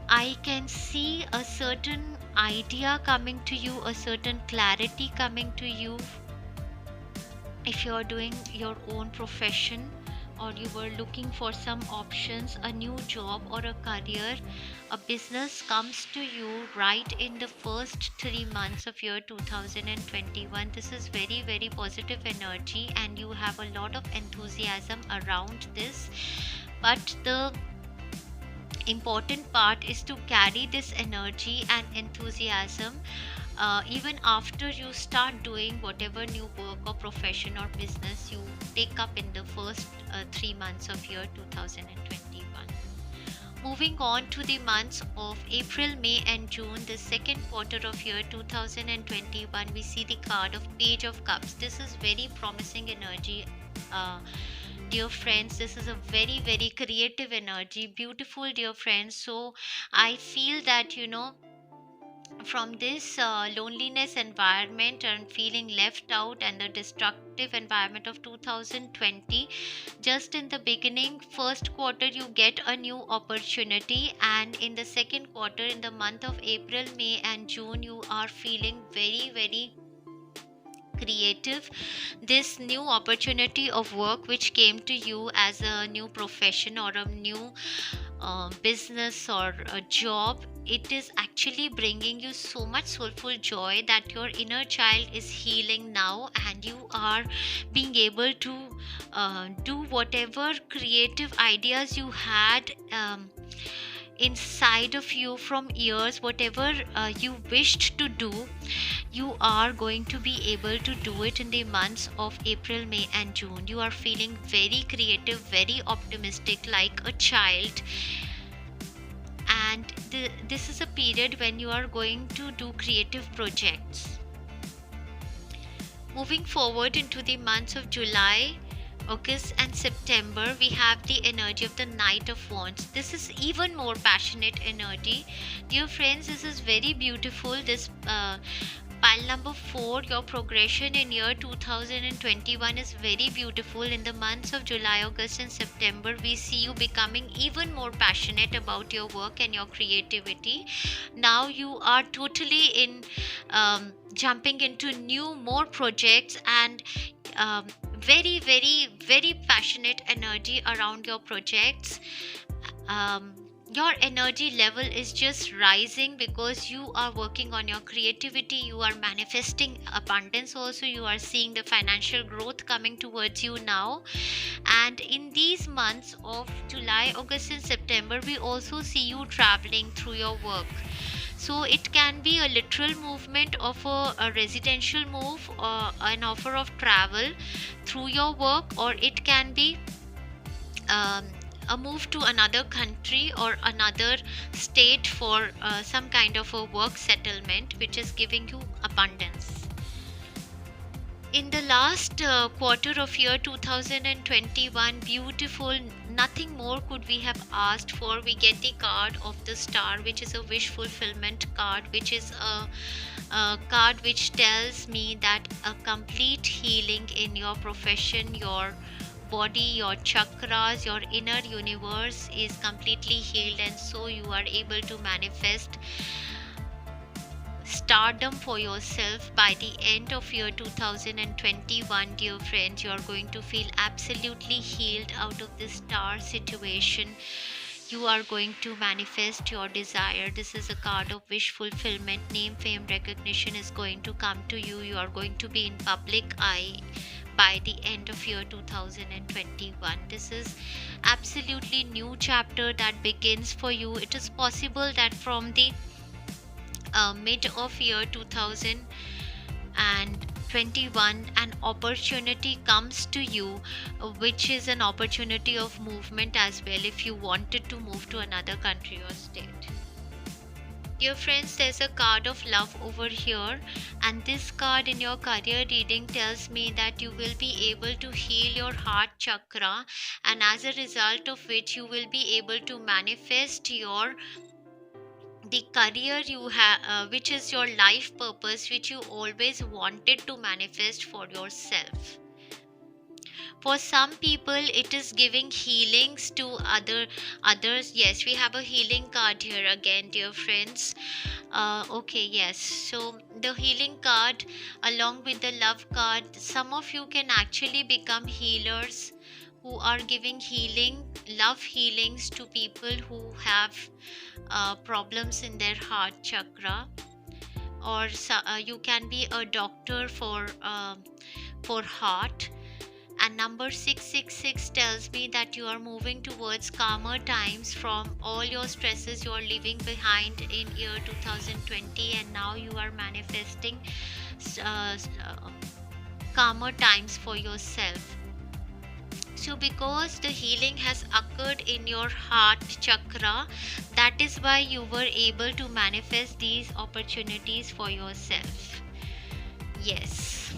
I can see a certain idea coming to you, a certain clarity coming to you. If you are doing your own profession, or you were looking for some options, a new job or a career, a business comes to you right in the first 3 months of year 2021. This is very very positive energy and you have a lot of enthusiasm around this. But the important part is to carry this energy and enthusiasm even after you start doing whatever new work or profession or business you take up in the first 3 months of year 2021. Moving on to the months of April, May, and June, the second quarter of year 2021, we see the card of Page of Cups. This is very promising energy. Dear friends, this is a very very creative energy, beautiful dear friends. So I feel that from this loneliness environment and feeling left out and the destructive environment of 2020, just in the beginning first quarter you get a new opportunity, and in the second quarter, in the month of April, May, and June, you are feeling very very creative. This new opportunity of work which came to you as a new profession or a new business or a job, it is actually bringing you so much soulful joy that your inner child is healing now, and you are being able to do whatever creative ideas you had inside of you from years, whatever you wished to do, you are going to be able to do it in the months of April, May, and June. You are feeling very creative, very optimistic, like a child. And this is a period when you are going to do creative projects. Moving forward into the months of July, August, and September, we have the energy of the Knight of Wands. This is even more passionate energy. Dear friends, this is very beautiful. This pile number 4, your progression in year 2021 is very beautiful. In the months of July, August, and September, we see you becoming even more passionate about your work and your creativity. Now you are totally in jumping into new, more projects, and very, very, very passionate energy around your projects. Your energy level is just rising because you are working on your creativity, you are manifesting abundance, also you are seeing the financial growth coming towards you now. And in these months of July, August, and September, we also see you traveling through your work. So it can be a literal movement of a residential move or an offer of travel through your work, or it can be um, a move to another country or another state for some kind of a work settlement which is giving you abundance. In the last quarter of year 2021, beautiful, nothing more could we have asked for. We get the card of the Star, which is a wish fulfillment card, which is a card which tells me that a complete healing in your profession, your body, your chakras, your inner universe is completely healed, and so you are able to manifest stardom for yourself by the end of year 2021. Dear friends, you are going to feel absolutely healed out of this star situation. You are going to manifest your desire. This is a card of wish fulfillment. Name, fame, recognition is going to come to you. You are going to be in public eye by the end of year 2021. This is absolutely new chapter that begins for you. It is possible that from the mid of year 2021 an opportunity comes to you, which is an opportunity of movement as well, if you wanted to move to another country or state. Dear friends, there's a card of love over here, and this card in your career reading tells me that you will be able to heal your heart chakra, and as a result of which you will be able to manifest your the career you have, which is your life purpose, which you always wanted to manifest for yourself. For some people it is giving healings to others. Yes, we have a healing card here again, dear friends. Okay, yes, so the healing card along with the love card, some of you can actually become healers who are giving healing, love healings to people who have problems in their heart chakra, or you can be a doctor for heart. And number 666 tells me that you are moving towards calmer times from all your stresses you are leaving behind in year 2020, and now you are manifesting uh, calmer times for yourself. So because the healing has occurred in your heart chakra, that is why you were able to manifest these opportunities for yourself. Yes.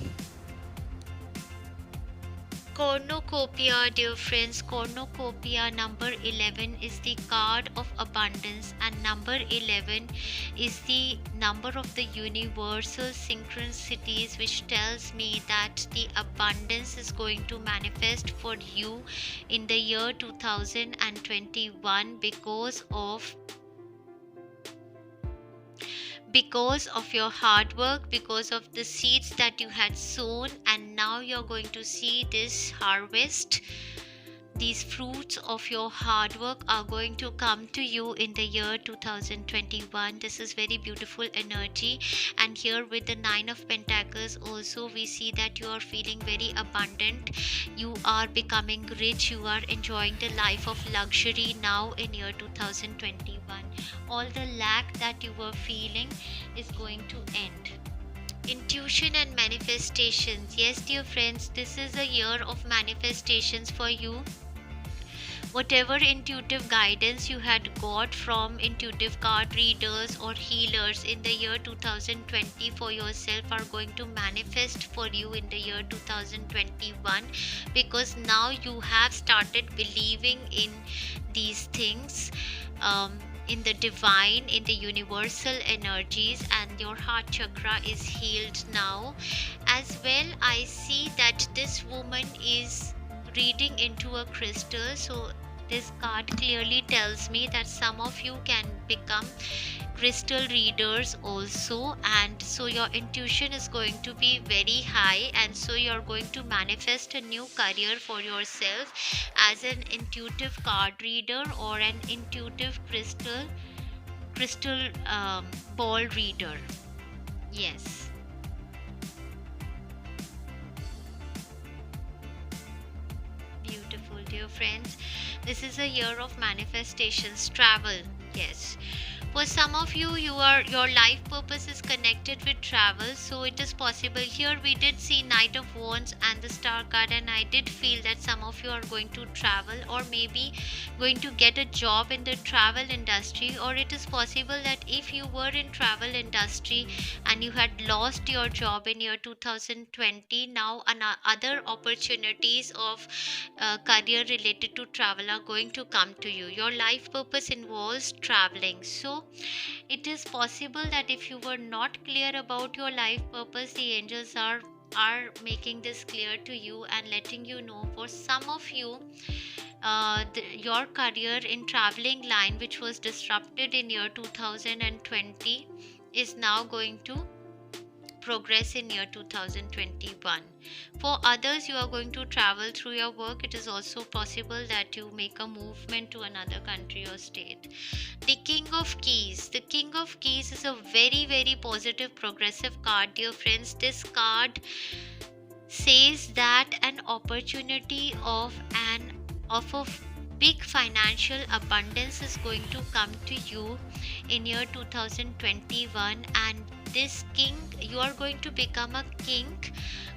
Cornucopia, dear friends, cornucopia number 11 is the card of abundance, and number 11 is the number of the universal synchronicities, which tells me that the abundance is going to manifest for you in the year 2021 because of your hard work, because of the seeds that you had sown, and now you're going to see this harvest. These fruits of your hard work are going to come to you in the year 2021. This is very beautiful energy. And here with the 9 of Pentacles also, we see that you are feeling very abundant. You are becoming rich. You are enjoying the life of luxury now in year 2021. All the lack that you were feeling is going to end. Intuition and manifestations. Yes, dear friends, this is a year of manifestations for you. Whatever intuitive guidance you had got from intuitive card readers or healers in the year 2020 for yourself are going to manifest for you in the year 2021, because now you have started believing in these things, in the divine, in the universal energies, and your heart chakra is healed now. As well, I see that this woman is reading into a crystal. So this card clearly tells me that some of you can become crystal readers also, and so your intuition is going to be very high, and so you're going to manifest a new career for yourself as an intuitive card reader or an intuitive crystal ball reader. Yes. Beautiful, dear friends. This is a year of manifestations, travel. Yes. For some of you, your life purpose is connected with travel, so it is possible. Here we did see Knight of Wands and the Star card, and I did feel that some of you are going to travel, or maybe going to get a job in the travel industry. Or it is possible that if you were in travel industry and you had lost your job in year 2020, now other opportunities of career related to travel are going to come to you. Your life purpose involves traveling, so it is possible that if you were not clear about your life purpose, the angels are making this clear to you and letting you know. For some of you, your career in traveling line, which was disrupted in year 2020, is now going to progress in year 2021. For others, you are going to travel through your work. It is also possible that you make a movement to another country or state. The King of Keys. The King of Keys is a very, very positive, progressive card, dear friends. This card says that an opportunity of a big financial abundance is going to come to you in year 2021, and this king, you are going to become a king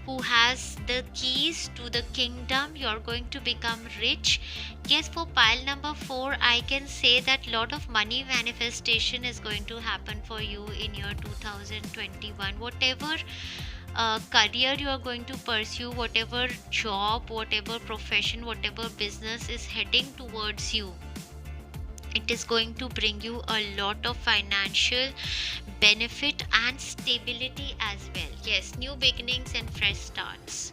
who has the keys to the kingdom. You are going to become rich. Yes, for pile number 4, I can say that lot of money manifestation is going to happen for you in year 2021. Whatever career you are going to pursue, whatever job, whatever profession, whatever business is heading towards you, it is going to bring you a lot of financial benefit and stability as well. Yes, new beginnings and fresh starts.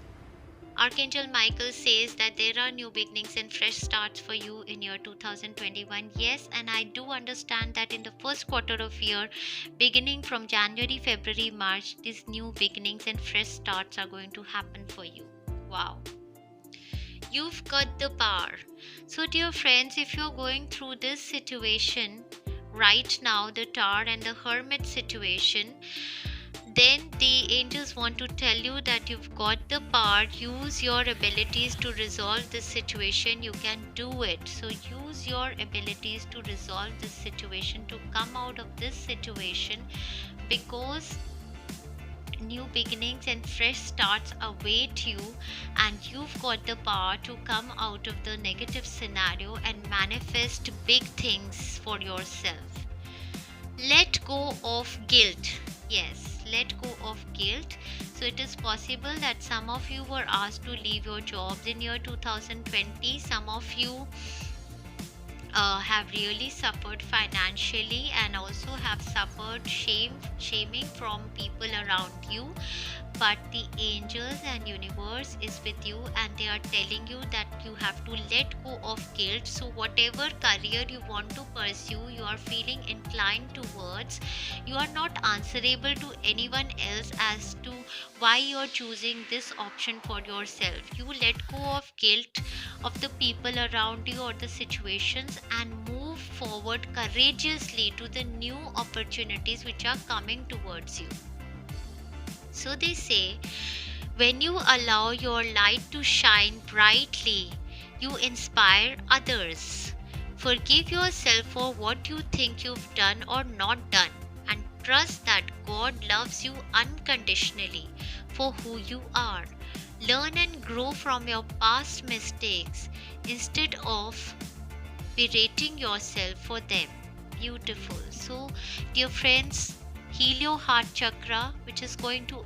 Archangel Michael says that there are new beginnings and fresh starts for you in year 2021. Yes, and I do understand that in the first quarter of year, beginning from January, February, March, these new beginnings and fresh starts are going to happen for you. Wow. You've got the power. So, dear friends, if you're going through this situation right now, the Tower and the Hermit situation, then the angels want to tell you that you've got the power. Use your abilities to resolve this situation. You can do it. So use your abilities to resolve this situation, to come out of this situation, because new beginnings and fresh starts await you, and you've got the power to come out of the negative scenario and manifest big things for yourself. Let go of guilt. Yes, let go of guilt. So it is possible that some of you were asked to leave your jobs in year 2020. Some of you have really suffered financially and also have suffered shaming from people around you, but the angels and universe is with you, and they are telling you that you have to let go of guilt. So whatever career you want to pursue, you are feeling inclined towards, you are not answerable to anyone else as to why you are choosing this option for yourself. You let go of guilt of the people around you or the situations, and move forward courageously to the new opportunities which are coming towards you. So they say, when you allow your light to shine brightly, you inspire others. Forgive yourself for what you think you've done or not done, and trust that God loves you unconditionally for who you are. Learn and grow from your past mistakes instead of berating yourself for them. Beautiful. So, dear friends, heal your heart chakra, which is going to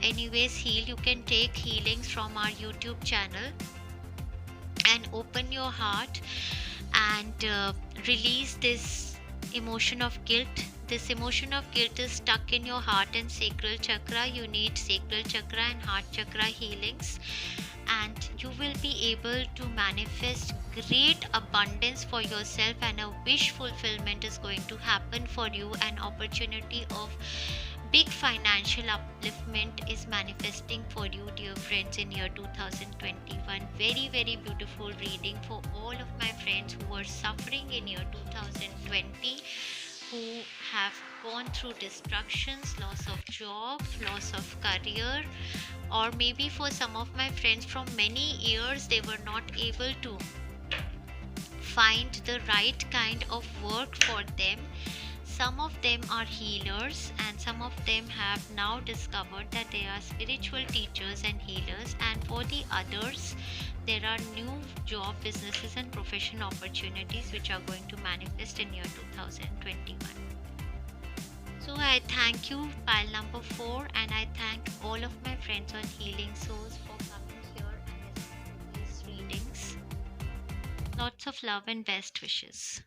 anyways heal. You can take healings from our YouTube channel and open your heart and release this emotion of guilt. This emotion of guilt is stuck in your heart and sacral chakra. You need sacral chakra and heart chakra healings, and you will be able to manifest great abundance for yourself, and a wish fulfillment is going to happen for you. An opportunity of big financial upliftment is manifesting for you, dear friends, in year 2021. Very, very beautiful reading for all of my friends who were suffering in year 2020, who have gone through destructions, loss of job, loss of career, or maybe for some of my friends from many years they were not able to find the right kind of work for them. Some of them are healers, and some of them have now discovered that they are spiritual teachers and healers, and for the others there are new job, businesses and profession opportunities which are going to manifest in year 2021. So I thank you, pile number 4, and I thank all of my friends on Healing Souls for coming here and listening to these readings. Lots of love and best wishes.